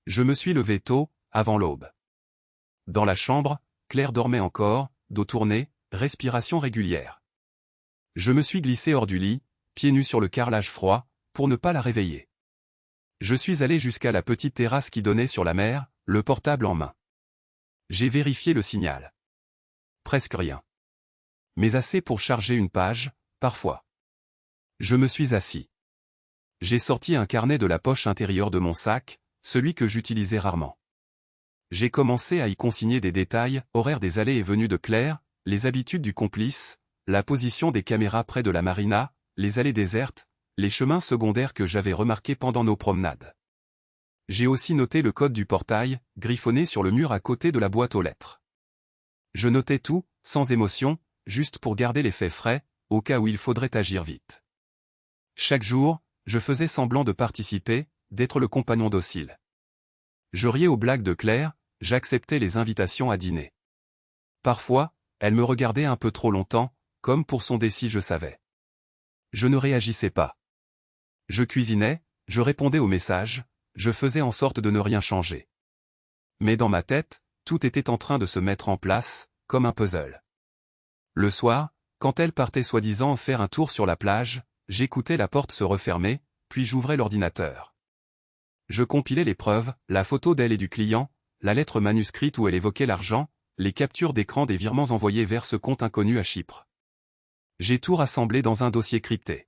Je me suis levé tôt, avant l'aube. Dans la chambre, Claire dormait encore, dos tourné, respiration régulière. Je me suis glissé hors du lit, pieds nus sur le carrelage froid, pour ne pas la réveiller. Je suis allé jusqu'à la petite terrasse qui donnait sur la mer, le portable en main. J'ai vérifié le signal. Presque rien. Mais assez pour charger une page, parfois. Je me suis assis. J'ai sorti un carnet de la poche intérieure de mon sac, celui que j'utilisais rarement. J'ai commencé à y consigner des détails, horaires des allées et venues de Claire, les habitudes du complice, la position des caméras près de la marina, les allées désertes, les chemins secondaires que j'avais remarqués pendant nos promenades. J'ai aussi noté le code du portail, griffonné sur le mur à côté de la boîte aux lettres. Je notais tout, sans émotion, juste pour garder les faits frais, au cas où il faudrait agir vite. Chaque jour, je faisais semblant de participer, d'être le compagnon docile. Je riais aux blagues de Claire, j'acceptais les invitations à dîner. Parfois, elle me regardait un peu trop longtemps, comme pour sonder si je savais. Je ne réagissais pas. Je cuisinais, je répondais aux messages, je faisais en sorte de ne rien changer. Mais dans ma tête, tout était en train de se mettre en place, comme un puzzle. Le soir, quand elle partait soi-disant faire un tour sur la plage, j'écoutais la porte se refermer, puis j'ouvrais l'ordinateur. Je compilais les preuves, la photo d'elle et du client, la lettre manuscrite où elle évoquait l'argent, les captures d'écran des virements envoyés vers ce compte inconnu à Chypre. J'ai tout rassemblé dans un dossier crypté.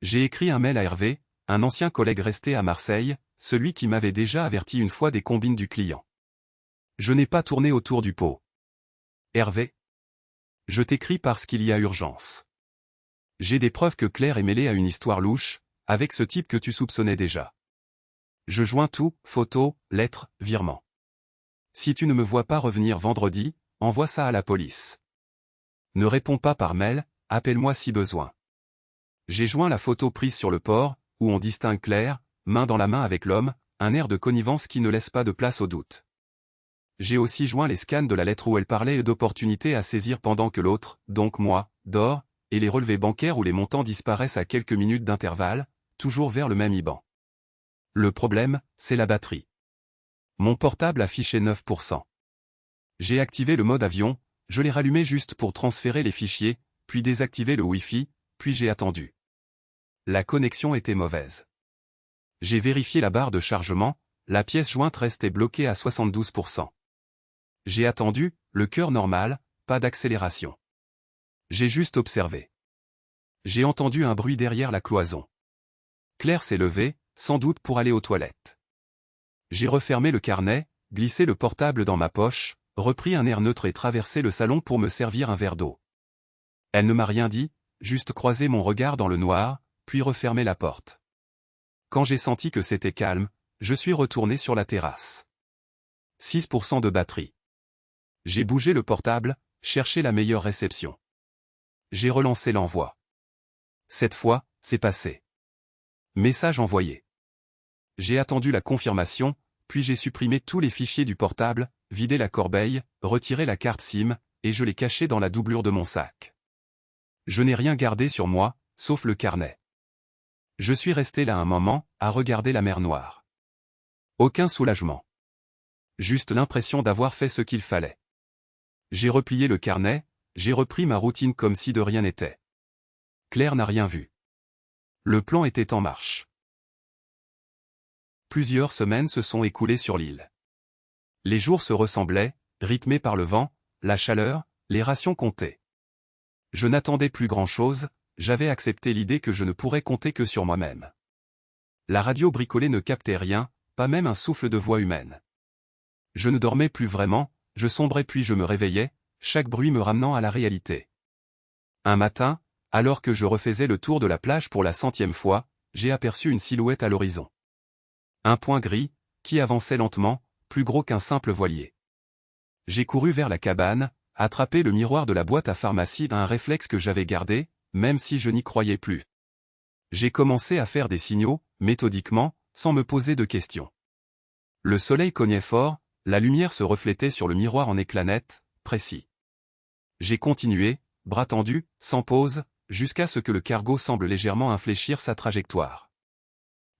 J'ai écrit un mail à Hervé, un ancien collègue resté à Marseille, celui qui m'avait déjà averti une fois des combines du client. Je n'ai pas tourné autour du pot. Hervé. Je t'écris parce qu'il y a urgence. J'ai des preuves que Claire est mêlée à une histoire louche, avec ce type que tu soupçonnais déjà. Je joins tout, photos, lettres, virements. Si tu ne me vois pas revenir vendredi, envoie ça à la police. Ne réponds pas par mail, appelle-moi si besoin. J'ai joint la photo prise sur le port, où on distingue Claire, main dans la main avec l'homme, un air de connivence qui ne laisse pas de place au doute. J'ai aussi joint les scans de la lettre où elle parlait d'opportunités à saisir pendant que l'autre, donc moi, dort, et les relevés bancaires où les montants disparaissent à quelques minutes d'intervalle, toujours vers le même IBAN. Le problème, c'est la batterie. Mon portable affichait 9%. J'ai activé le mode avion, je l'ai rallumé juste pour transférer les fichiers, puis désactivé le Wi-Fi, puis j'ai attendu. La connexion était mauvaise. J'ai vérifié la barre de chargement, la pièce jointe restait bloquée à 72%. J'ai attendu, le cœur normal, pas d'accélération. J'ai juste observé. J'ai entendu un bruit derrière la cloison. Claire s'est levée, sans doute pour aller aux toilettes. J'ai refermé le carnet, glissé le portable dans ma poche, reprit un air neutre et traversai le salon pour me servir un verre d'eau. Elle ne m'a rien dit, juste croisé mon regard dans le noir, puis refermé la porte. Quand j'ai senti que c'était calme, je suis retourné sur la terrasse. 6% de batterie. J'ai bougé le portable, cherché la meilleure réception. J'ai relancé l'envoi. Cette fois, c'est passé. Message envoyé. J'ai attendu la confirmation, puis j'ai supprimé tous les fichiers du portable, vidé la corbeille, retiré la carte SIM, et je l'ai cachée dans la doublure de mon sac. Je n'ai rien gardé sur moi, sauf le carnet. Je suis resté là un moment, à regarder la mer Noire. Aucun soulagement. Juste l'impression d'avoir fait ce qu'il fallait. J'ai replié le carnet, j'ai repris ma routine comme si de rien n'était. Claire n'a rien vu. Le plan était en marche. Plusieurs semaines se sont écoulées sur l'île. Les jours se ressemblaient, rythmés par le vent, la chaleur, les rations comptées. Je n'attendais plus grand-chose, j'avais accepté l'idée que je ne pourrais compter que sur moi-même. La radio bricolée ne captait rien, pas même un souffle de voix humaine. Je ne dormais plus vraiment, je sombrais puis je me réveillais, chaque bruit me ramenant à la réalité. Un matin, alors que je refaisais le tour de la plage pour la 100e fois, j'ai aperçu une silhouette à l'horizon. Un point gris, qui avançait lentement, plus gros qu'un simple voilier. J'ai couru vers la cabane, attrapé le miroir de la boîte à pharmacie, un réflexe que j'avais gardé, même si je n'y croyais plus. J'ai commencé à faire des signaux, méthodiquement, sans me poser de questions. Le soleil cognait fort, la lumière se reflétait sur le miroir en éclats nets, précis. J'ai continué, bras tendus, sans pause, jusqu'à ce que le cargo semble légèrement infléchir sa trajectoire.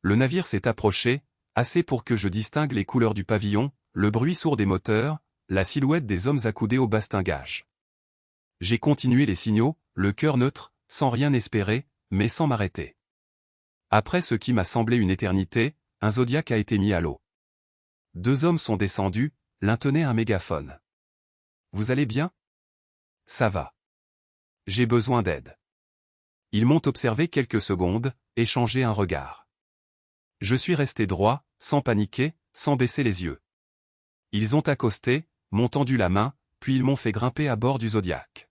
Le navire s'est approché, assez pour que je distingue les couleurs du pavillon, le bruit sourd des moteurs, la silhouette des hommes accoudés au bastingage. J'ai continué les signaux, le cœur neutre, sans rien espérer, mais sans m'arrêter. Après ce qui m'a semblé une éternité, un Zodiac a été mis à l'eau. 2 hommes sont descendus, l'un tenait un mégaphone. « Vous allez bien ? » ?»« Ça va. J'ai besoin d'aide. » Ils m'ont observé quelques secondes, échangé un regard. Je suis resté droit, sans paniquer, sans baisser les yeux. Ils ont accosté, m'ont tendu la main, puis ils m'ont fait grimper à bord du Zodiac.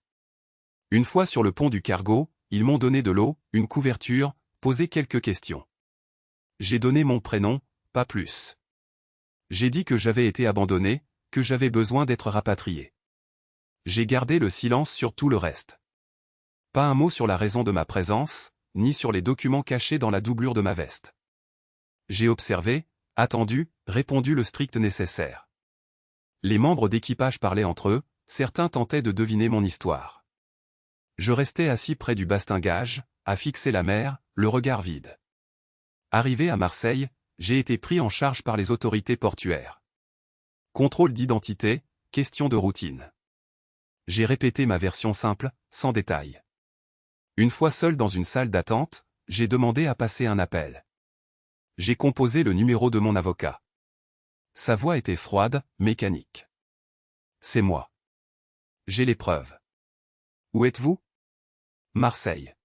Une fois sur le pont du cargo, ils m'ont donné de l'eau, une couverture, posé quelques questions. J'ai donné mon prénom, pas plus. J'ai dit que j'avais été abandonné, que j'avais besoin d'être rapatrié. J'ai gardé le silence sur tout le reste. Pas un mot sur la raison de ma présence, ni sur les documents cachés dans la doublure de ma veste. J'ai observé, attendu, répondu le strict nécessaire. Les membres d'équipage parlaient entre eux, certains tentaient de deviner mon histoire. Je restais assis près du bastingage, à fixer la mer, le regard vide. Arrivé à Marseille, j'ai été pris en charge par les autorités portuaires. Contrôle d'identité, question de routine. J'ai répété ma version simple, sans détail. Une fois seul dans une salle d'attente, j'ai demandé à passer un appel. J'ai composé le numéro de mon avocat. Sa voix était froide, mécanique. C'est moi. J'ai les preuves. Où êtes-vous ? Marseille.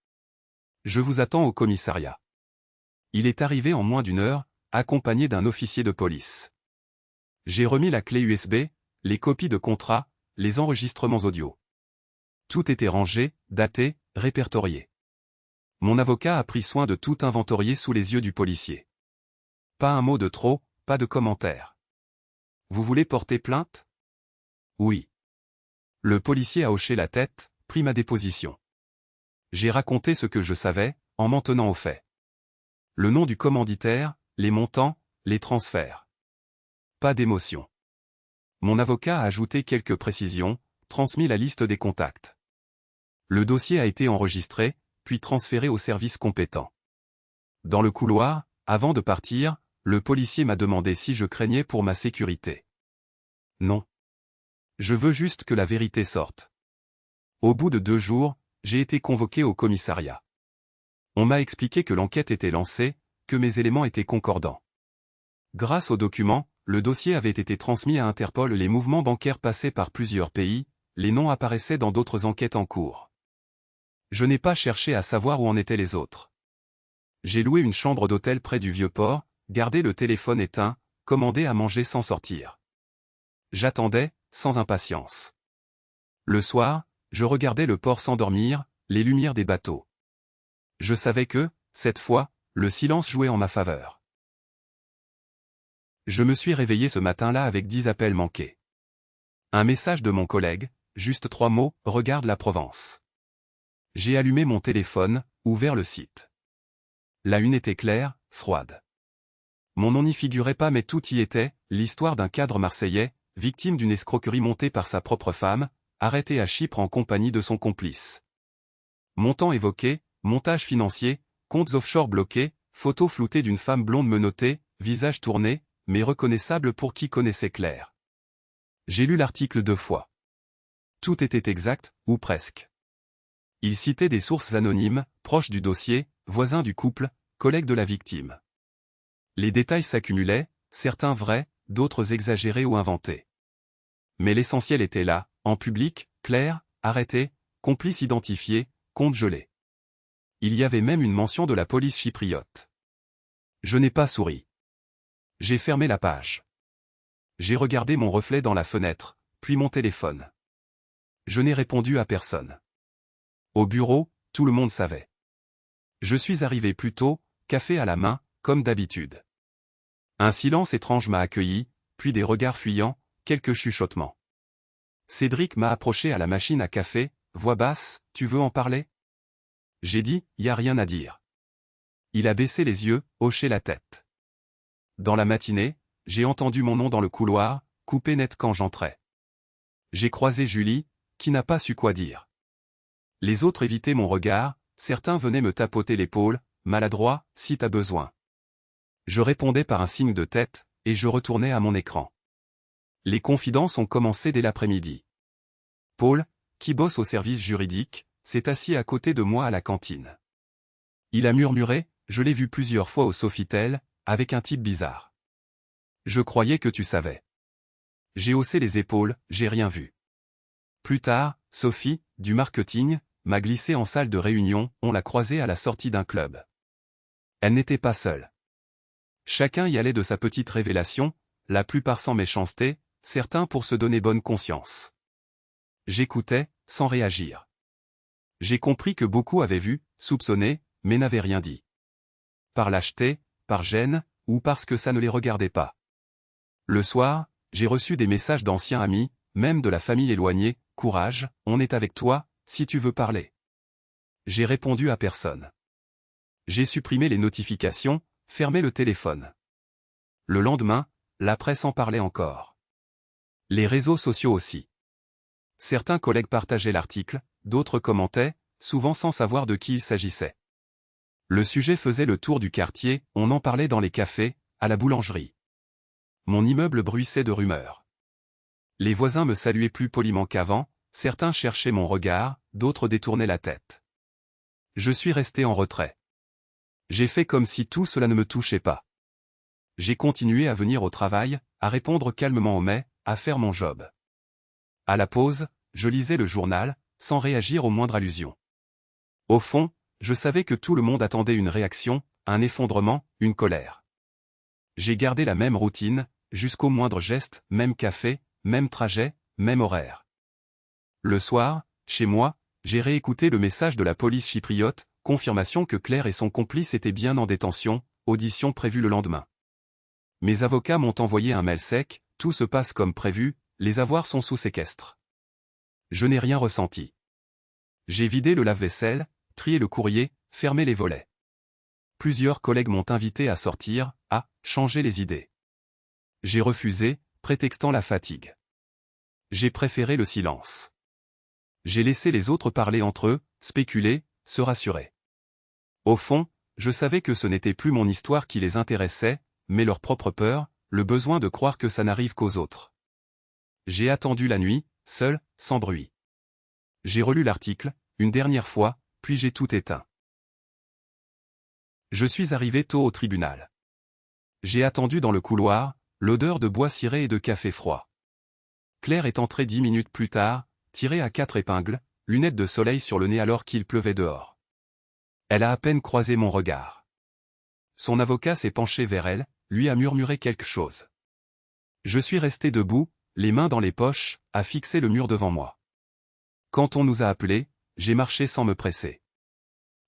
Je vous attends au commissariat. Il est arrivé en moins d'1 heure, accompagné d'un officier de police. J'ai remis la clé USB, les copies de contrat, les enregistrements audio. Tout était rangé, daté, répertorié. Mon avocat a pris soin de tout inventorier sous les yeux du policier. Pas un mot de trop, pas de commentaire. Vous voulez porter plainte ? Oui. Le policier a hoché la tête, pris ma déposition. J'ai raconté ce que je savais, en m'en tenant aux faits. Le nom du commanditaire, les montants, les transferts. Pas d'émotion. Mon avocat a ajouté quelques précisions, transmis la liste des contacts. Le dossier a été enregistré, puis transféré au service compétent. Dans le couloir, avant de partir, le policier m'a demandé si je craignais pour ma sécurité. Non. Je veux juste que la vérité sorte. Au bout de 2 jours, j'ai été convoqué au commissariat. On m'a expliqué que l'enquête était lancée, que mes éléments étaient concordants. Grâce aux documents, le dossier avait été transmis à Interpol, les mouvements bancaires passaient par plusieurs pays, les noms apparaissaient dans d'autres enquêtes en cours. Je n'ai pas cherché à savoir où en étaient les autres. J'ai loué une chambre d'hôtel près du Vieux-Port, gardé le téléphone éteint, commandé à manger sans sortir. J'attendais, sans impatience. Le soir, je regardais le port s'endormir, les lumières des bateaux. Je savais que, cette fois, le silence jouait en ma faveur. Je me suis réveillé ce matin-là avec 10 appels manqués. Un message de mon collègue, juste 3 mots, regarde la Provence. J'ai allumé mon téléphone, ouvert le site. La une était claire, froide. Mon nom n'y figurait pas mais tout y était, l'histoire d'un cadre marseillais, victime d'une escroquerie montée par sa propre femme, arrêté à Chypre en compagnie de son complice. Montant évoqué, montage financier, comptes offshore bloqués, photos floutées d'une femme blonde menottée, visage tourné, mais reconnaissable pour qui connaissait Claire. J'ai lu l'article 2 fois. Tout était exact, ou presque. Il citait des sources anonymes, proches du dossier, voisins du couple, collègues de la victime. Les détails s'accumulaient, certains vrais, d'autres exagérés ou inventés. Mais l'essentiel était là, en public, Claire, arrêtée, complice identifié, compte gelé. Il y avait même une mention de la police chypriote. Je n'ai pas souri. J'ai fermé la page. J'ai regardé mon reflet dans la fenêtre, puis mon téléphone. Je n'ai répondu à personne. Au bureau, tout le monde savait. Je suis arrivé plus tôt, café à la main, comme d'habitude. Un silence étrange m'a accueilli, puis des regards fuyants, quelques chuchotements. Cédric m'a approché à la machine à café, voix basse, « Tu veux en parler ?» J'ai dit, « Y a rien à dire. » Il a baissé les yeux, hoché la tête. Dans la matinée, j'ai entendu mon nom dans le couloir, coupé net quand j'entrais. J'ai croisé Julie, qui n'a pas su quoi dire. Les autres évitaient mon regard, certains venaient me tapoter l'épaule, maladroit, si t'as besoin. Je répondais par un signe de tête, et je retournais à mon écran. Les confidences ont commencé dès l'après-midi. Paul, qui bosse au service juridique, s'est assis à côté de moi à la cantine. Il a murmuré, je l'ai vu plusieurs fois au Sofitel, avec un type bizarre. Je croyais que tu savais. J'ai haussé les épaules, j'ai rien vu. Plus tard, Sophie, du marketing, m'a glissé en salle de réunion, on l'a croisée à la sortie d'un club. Elle n'était pas seule. Chacun y allait de sa petite révélation, la plupart sans méchanceté, certains pour se donner bonne conscience. J'écoutais, sans réagir. J'ai compris que beaucoup avaient vu, soupçonné, mais n'avaient rien dit. Par lâcheté, par gêne, ou parce que ça ne les regardait pas. Le soir, j'ai reçu des messages d'anciens amis, même de la famille éloignée, « Courage, on est avec toi, si tu veux parler. » J'ai répondu à personne. J'ai supprimé les notifications, fermé le téléphone. Le lendemain, la presse en parlait encore. Les réseaux sociaux aussi. Certains collègues partageaient l'article, d'autres commentaient, souvent sans savoir de qui il s'agissait. Le sujet faisait le tour du quartier, on en parlait dans les cafés, à la boulangerie. Mon immeuble bruissait de rumeurs. Les voisins me saluaient plus poliment qu'avant, certains cherchaient mon regard, d'autres détournaient la tête. Je suis resté en retrait. J'ai fait comme si tout cela ne me touchait pas. J'ai continué à venir au travail, à répondre calmement aux mails, à faire mon job. À la pause, je lisais le journal, sans réagir aux moindres allusions. Au fond, je savais que tout le monde attendait une réaction, un effondrement, une colère. J'ai gardé la même routine, jusqu'au moindre geste, même café, même trajet, même horaire. Le soir, chez moi, j'ai réécouté le message de la police chypriote, confirmation que Claire et son complice étaient bien en détention, audition prévue le lendemain. Mes avocats m'ont envoyé un mail sec, tout se passe comme prévu, les avoirs sont sous séquestre. Je n'ai rien ressenti. J'ai vidé le lave-vaisselle, trié le courrier, fermé les volets. Plusieurs collègues m'ont invité à sortir, à changer les idées. J'ai refusé, prétextant la fatigue. J'ai préféré le silence. J'ai laissé les autres parler entre eux, spéculer, se rassurer. Au fond, je savais que ce n'était plus mon histoire qui les intéressait, mais leur propre peur, le besoin de croire que ça n'arrive qu'aux autres. J'ai attendu la nuit, seul, sans bruit. J'ai relu l'article, une dernière fois, puis j'ai tout éteint. Je suis arrivé tôt au tribunal. J'ai attendu dans le couloir, l'odeur de bois ciré et de café froid. Claire est entrée 10 minutes plus tard, tirée à 4 épingles, lunettes de soleil sur le nez alors qu'il pleuvait dehors. Elle a à peine croisé mon regard. Son avocat s'est penché vers elle, lui a murmuré quelque chose. Je suis resté debout, les mains dans les poches, a fixé le mur devant moi. Quand on nous a appelés, j'ai marché sans me presser.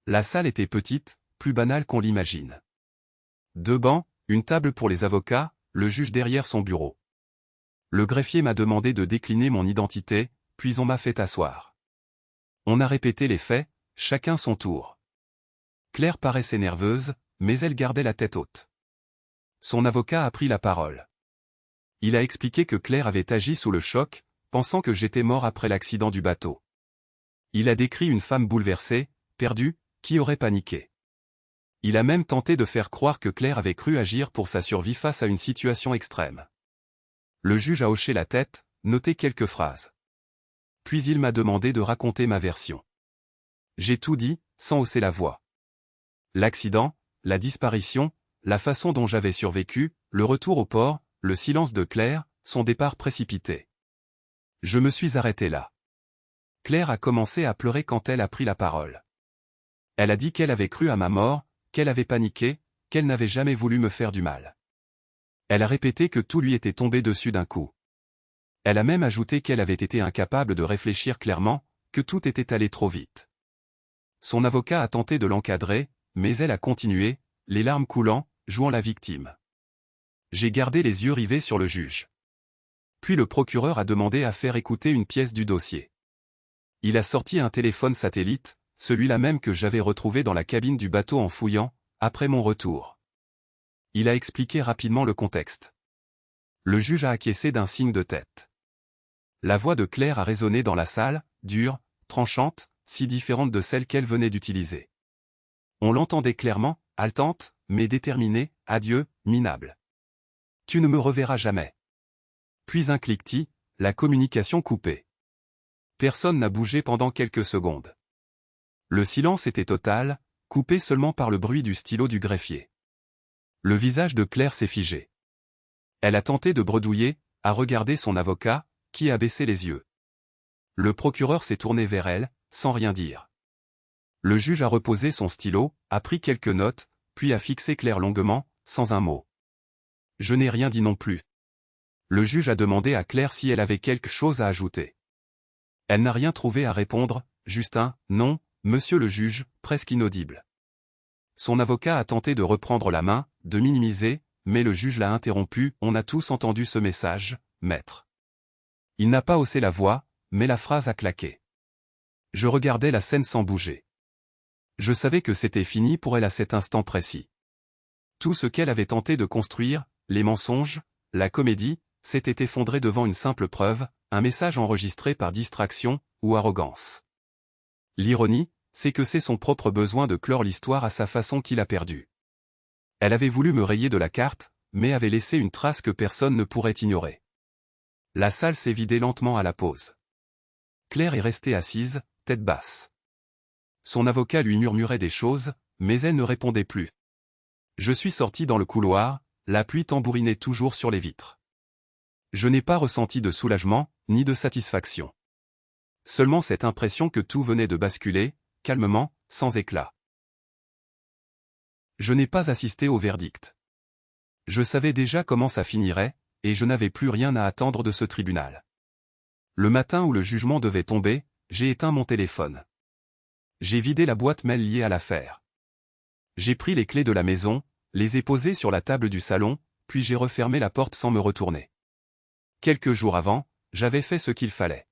La salle était petite, plus banale qu'on l'imagine. 2 bancs, une table pour les avocats, le juge derrière son bureau. Le greffier m'a demandé de décliner mon identité, puis on m'a fait asseoir. On a répété les faits, chacun son tour. Claire paraissait nerveuse, mais elle gardait la tête haute. Son avocat a pris la parole. Il a expliqué que Claire avait agi sous le choc, pensant que j'étais mort après l'accident du bateau. Il a décrit une femme bouleversée, perdue, qui aurait paniqué. Il a même tenté de faire croire que Claire avait cru agir pour sa survie face à une situation extrême. Le juge a hoché la tête, noté quelques phrases. Puis il m'a demandé de raconter ma version. J'ai tout dit, sans hausser la voix. L'accident, la disparition, la façon dont j'avais survécu, le retour au port, le silence de Claire, son départ précipité. Je me suis arrêté là. Claire a commencé à pleurer quand elle a pris la parole. Elle a dit qu'elle avait cru à ma mort, qu'elle avait paniqué, qu'elle n'avait jamais voulu me faire du mal. Elle a répété que tout lui était tombé dessus d'un coup. Elle a même ajouté qu'elle avait été incapable de réfléchir clairement, que tout était allé trop vite. Son avocat a tenté de l'encadrer, mais elle a continué, les larmes coulant, jouant la victime. J'ai gardé les yeux rivés sur le juge. Puis le procureur a demandé à faire écouter une pièce du dossier. Il a sorti un téléphone satellite, celui-là même que j'avais retrouvé dans la cabine du bateau en fouillant, après mon retour. Il a expliqué rapidement le contexte. Le juge a acquiescé d'un signe de tête. La voix de Claire a résonné dans la salle, dure, tranchante, si différente de celle qu'elle venait d'utiliser. On l'entendait clairement, haletante, mais déterminée, adieu, minable. Tu ne me reverras jamais. Puis un cliquetis, la communication coupée. Personne n'a bougé pendant quelques secondes. Le silence était total, coupé seulement par le bruit du stylo du greffier. Le visage de Claire s'est figé. Elle a tenté de bredouiller, a regardé son avocat, qui a baissé les yeux. Le procureur s'est tourné vers elle, sans rien dire. Le juge a reposé son stylo, a pris quelques notes, puis a fixé Claire longuement, sans un mot. Je n'ai rien dit non plus. Le juge a demandé à Claire si elle avait quelque chose à ajouter. Elle n'a rien trouvé à répondre, juste un « non », monsieur le juge, presque inaudible. Son avocat a tenté de reprendre la main, de minimiser, mais le juge l'a interrompu. On a tous entendu ce message, maître. Il n'a pas haussé la voix, mais la phrase a claqué. Je regardais la scène sans bouger. Je savais que c'était fini pour elle à cet instant précis. Tout ce qu'elle avait tenté de construire, les mensonges, la comédie, s'était effondré devant une simple preuve, un message enregistré par distraction ou arrogance. L'ironie, c'est que c'est son propre besoin de clore l'histoire à sa façon qu'il a perdu. Elle avait voulu me rayer de la carte, mais avait laissé une trace que personne ne pourrait ignorer. La salle s'est vidée lentement à la pause. Claire est restée assise, tête basse. Son avocat lui murmurait des choses, mais elle ne répondait plus. Je suis sorti dans le couloir, la pluie tambourinait toujours sur les vitres. Je n'ai pas ressenti de soulagement, ni de satisfaction. Seulement cette impression que tout venait de basculer, calmement, sans éclat. Je n'ai pas assisté au verdict. Je savais déjà comment ça finirait, et je n'avais plus rien à attendre de ce tribunal. Le matin où le jugement devait tomber, j'ai éteint mon téléphone. J'ai vidé la boîte mail liée à l'affaire. J'ai pris les clés de la maison, les ai posées sur la table du salon, puis j'ai refermé la porte sans me retourner. Quelques jours avant, j'avais fait ce qu'il fallait.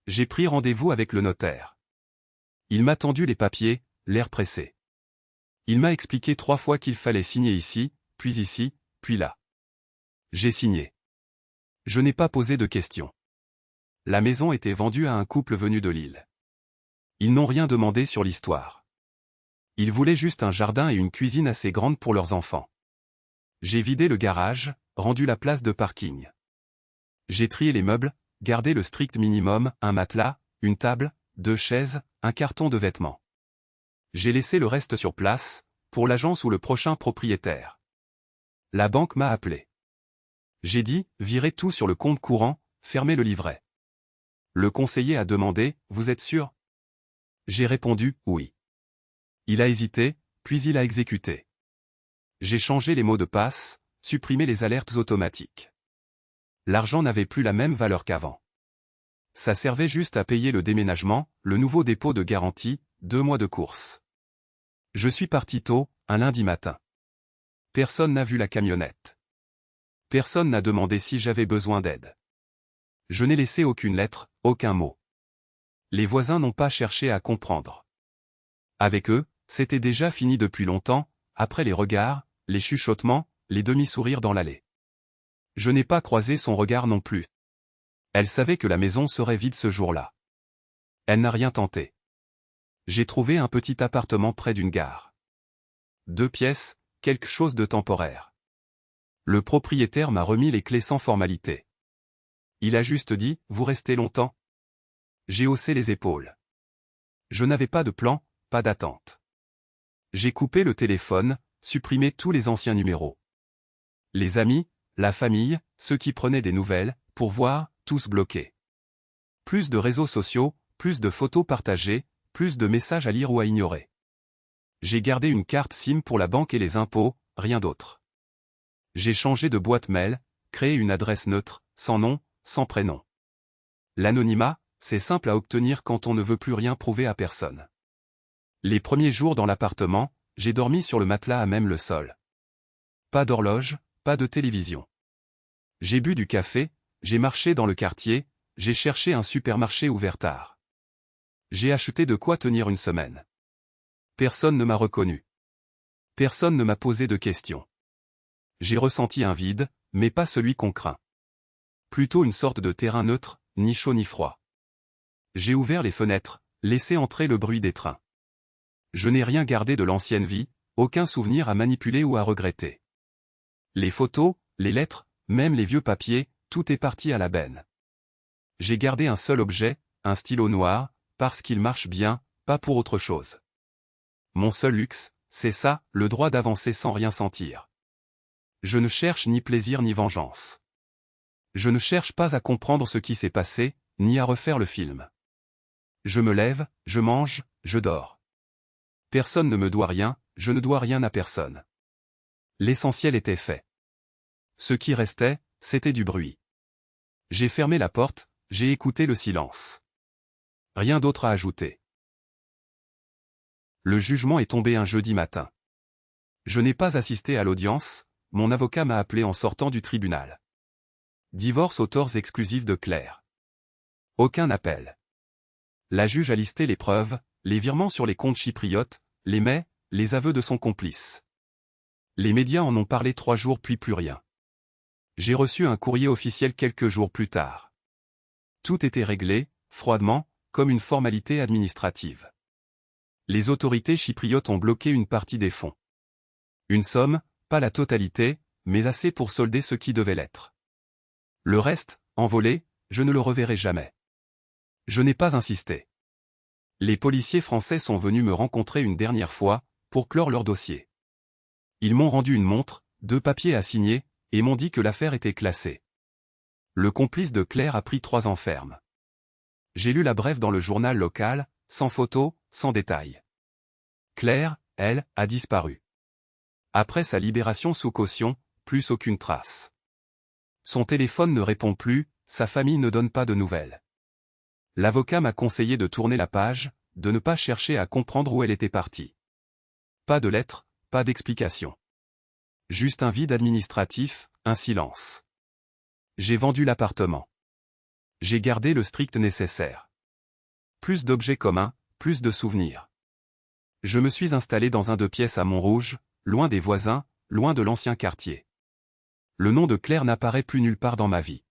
J'ai pris rendez-vous avec le notaire. Il m'a tendu les papiers, l'air pressé. Il m'a expliqué 3 fois qu'il fallait signer ici, puis là. J'ai signé. Je n'ai pas posé de questions. La maison était vendue à un couple venu de Lille. Ils n'ont rien demandé sur l'histoire. Ils voulaient juste un jardin et une cuisine assez grande pour leurs enfants. J'ai vidé le garage, rendu la place de parking. J'ai trié les meubles, gardé le strict minimum, un matelas, une table, 2 chaises, un carton de vêtements. J'ai laissé le reste sur place, pour l'agence ou le prochain propriétaire. La banque m'a appelé. J'ai dit, virez tout sur le compte courant, fermez le livret. Le conseiller a demandé, vous êtes sûr? J'ai répondu, oui. Il a hésité, puis il a exécuté. J'ai changé les mots de passe, supprimé les alertes automatiques. L'argent n'avait plus la même valeur qu'avant. Ça servait juste à payer le déménagement, le nouveau dépôt de garantie, 2 mois de course. Je suis parti tôt, un lundi matin. Personne n'a vu la camionnette. Personne n'a demandé si j'avais besoin d'aide. Je n'ai laissé aucune lettre, aucun mot. Les voisins n'ont pas cherché à comprendre. Avec eux, c'était déjà fini depuis longtemps, après les regards, les chuchotements, les demi-sourires dans l'allée. Je n'ai pas croisé son regard non plus. Elle savait que la maison serait vide ce jour-là. Elle n'a rien tenté. J'ai trouvé un petit appartement près d'une gare. 2 pièces, quelque chose de temporaire. Le propriétaire m'a remis les clés sans formalité. Il a juste dit, vous restez longtemps? J'ai haussé les épaules. Je n'avais pas de plan, pas d'attente. J'ai coupé le téléphone, supprimé tous les anciens numéros. Les amis, la famille, ceux qui prenaient des nouvelles, pour voir, tous bloqués. Plus de réseaux sociaux, plus de photos partagées, plus de messages à lire ou à ignorer. J'ai gardé une carte SIM pour la banque et les impôts, rien d'autre. J'ai changé de boîte mail, créé une adresse neutre, sans nom, sans prénom. L'anonymat, c'est simple à obtenir quand on ne veut plus rien prouver à personne. Les premiers jours dans l'appartement, j'ai dormi sur le matelas à même le sol. Pas d'horloge, pas de télévision. J'ai bu du café, j'ai marché dans le quartier, j'ai cherché un supermarché ouvert tard. J'ai acheté de quoi tenir une semaine. Personne ne m'a reconnu. Personne ne m'a posé de questions. J'ai ressenti un vide, mais pas celui qu'on craint. Plutôt une sorte de terrain neutre, ni chaud ni froid. J'ai ouvert les fenêtres, laissé entrer le bruit des trains. Je n'ai rien gardé de l'ancienne vie, aucun souvenir à manipuler ou à regretter. Les photos, les lettres, même les vieux papiers, tout est parti à la benne. J'ai gardé un seul objet, un stylo noir, parce qu'il marche bien, pas pour autre chose. Mon seul luxe, c'est ça, le droit d'avancer sans rien sentir. Je ne cherche ni plaisir ni vengeance. Je ne cherche pas à comprendre ce qui s'est passé, ni à refaire le film. Je me lève, je mange, je dors. Personne ne me doit rien, je ne dois rien à personne. L'essentiel était fait. Ce qui restait, c'était du bruit. J'ai fermé la porte, j'ai écouté le silence. Rien d'autre à ajouter. Le jugement est tombé un jeudi matin. Je n'ai pas assisté à l'audience, mon avocat m'a appelé en sortant du tribunal. Divorce aux torts exclusifs de Claire. Aucun appel. La juge a listé les preuves, les virements sur les comptes chypriotes, les mets, les aveux de son complice. Les médias en ont parlé 3 jours puis plus rien. J'ai reçu un courrier officiel quelques jours plus tard. Tout était réglé, froidement, comme une formalité administrative. Les autorités chypriotes ont bloqué une partie des fonds. Une somme, pas la totalité, mais assez pour solder ce qui devait l'être. Le reste, envolé, je ne le reverrai jamais. Je n'ai pas insisté. Les policiers français sont venus me rencontrer une dernière fois, pour clore leur dossier. Ils m'ont rendu une montre, 2 papiers à signer, et m'ont dit que l'affaire était classée. Le complice de Claire a pris 3 ans ferme. J'ai lu la brève dans le journal local, sans photo, sans détail. Claire, elle, a disparu. Après sa libération sous caution, plus aucune trace. Son téléphone ne répond plus, sa famille ne donne pas de nouvelles. L'avocat m'a conseillé de tourner la page, de ne pas chercher à comprendre où elle était partie. Pas de lettre, pas d'explication. Juste un vide administratif, un silence. J'ai vendu l'appartement. J'ai gardé le strict nécessaire. Plus d'objets communs, plus de souvenirs. Je me suis installé dans un 2 pièces à Montrouge, loin des voisins, loin de l'ancien quartier. Le nom de Claire n'apparaît plus nulle part dans ma vie.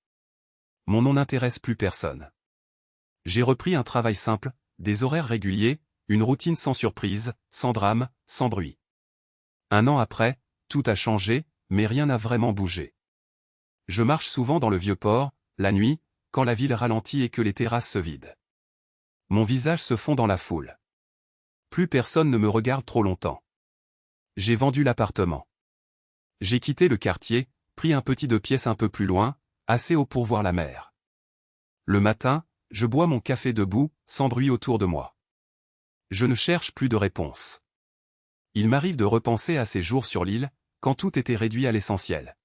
Mon nom n'intéresse plus personne. J'ai repris un travail simple, des horaires réguliers, une routine sans surprise, sans drame, sans bruit. 1 an après, tout a changé, mais rien n'a vraiment bougé. Je marche souvent dans le vieux port, la nuit, quand la ville ralentit et que les terrasses se vident. Mon visage se fond dans la foule. Plus personne ne me regarde trop longtemps. J'ai vendu l'appartement. J'ai quitté le quartier, pris un petit 2 pièces un peu plus loin, assez haut pour voir la mer. Le matin, je bois mon café debout, sans bruit autour de moi. Je ne cherche plus de réponse. Il m'arrive de repenser à ces jours sur l'île, quand tout était réduit à l'essentiel.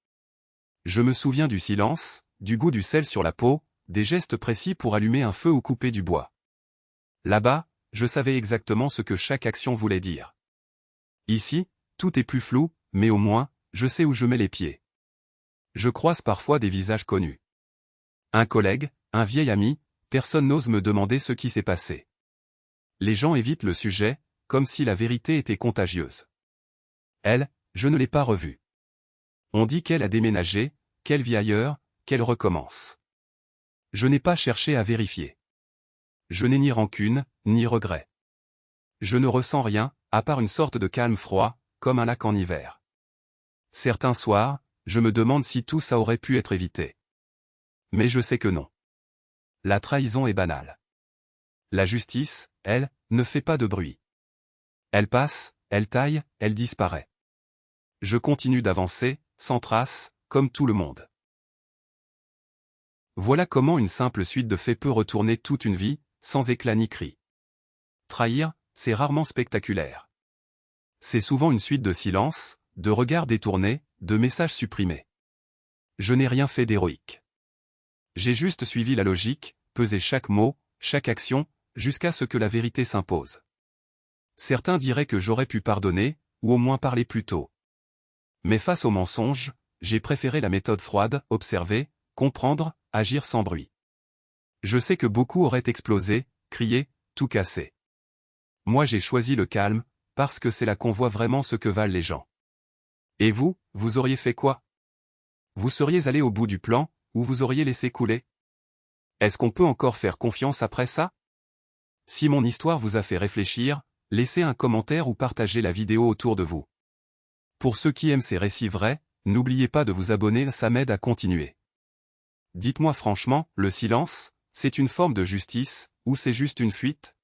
Je me souviens du silence, du goût du sel sur la peau, des gestes précis pour allumer un feu ou couper du bois. Là-bas, je savais exactement ce que chaque action voulait dire. Ici, tout est plus flou, mais au moins, je sais où je mets les pieds. Je croise parfois des visages connus. Un collègue, un vieil ami, personne n'ose me demander ce qui s'est passé. Les gens évitent le sujet, comme si la vérité était contagieuse. Elle, je ne l'ai pas revue. On dit qu'elle a déménagé, qu'elle vit ailleurs, qu'elle recommence. Je n'ai pas cherché à vérifier. Je n'ai ni rancune, ni regret. Je ne ressens rien, à part une sorte de calme froid, comme un lac en hiver. Certains soirs, je me demande si tout ça aurait pu être évité. Mais je sais que non. La trahison est banale. La justice, elle, ne fait pas de bruit. Elle passe, elle taille, elle disparaît. Je continue d'avancer, sans trace, comme tout le monde. Voilà comment une simple suite de faits peut retourner toute une vie, sans éclat ni cri. Trahir, c'est rarement spectaculaire. C'est souvent une suite de silences, de regards détournés, de messages supprimés. Je n'ai rien fait d'héroïque. J'ai juste suivi la logique, pesé chaque mot, chaque action, jusqu'à ce que la vérité s'impose. Certains diraient que j'aurais pu pardonner, ou au moins parler plus tôt. Mais face au mensonge, j'ai préféré la méthode froide, observer, comprendre, agir sans bruit. Je sais que beaucoup auraient explosé, crié, tout cassé. Moi j'ai choisi le calme, parce que c'est là qu'on voit vraiment ce que valent les gens. Et vous, vous auriez fait quoi? Vous seriez allé au bout du plan, ou vous auriez laissé couler? Est-ce qu'on peut encore faire confiance après ça? Si mon histoire vous a fait réfléchir, laissez un commentaire ou partagez la vidéo autour de vous. Pour ceux qui aiment ces récits vrais, n'oubliez pas de vous abonner, ça m'aide à continuer. Dites-moi franchement, le silence, c'est une forme de justice, ou c'est juste une fuite?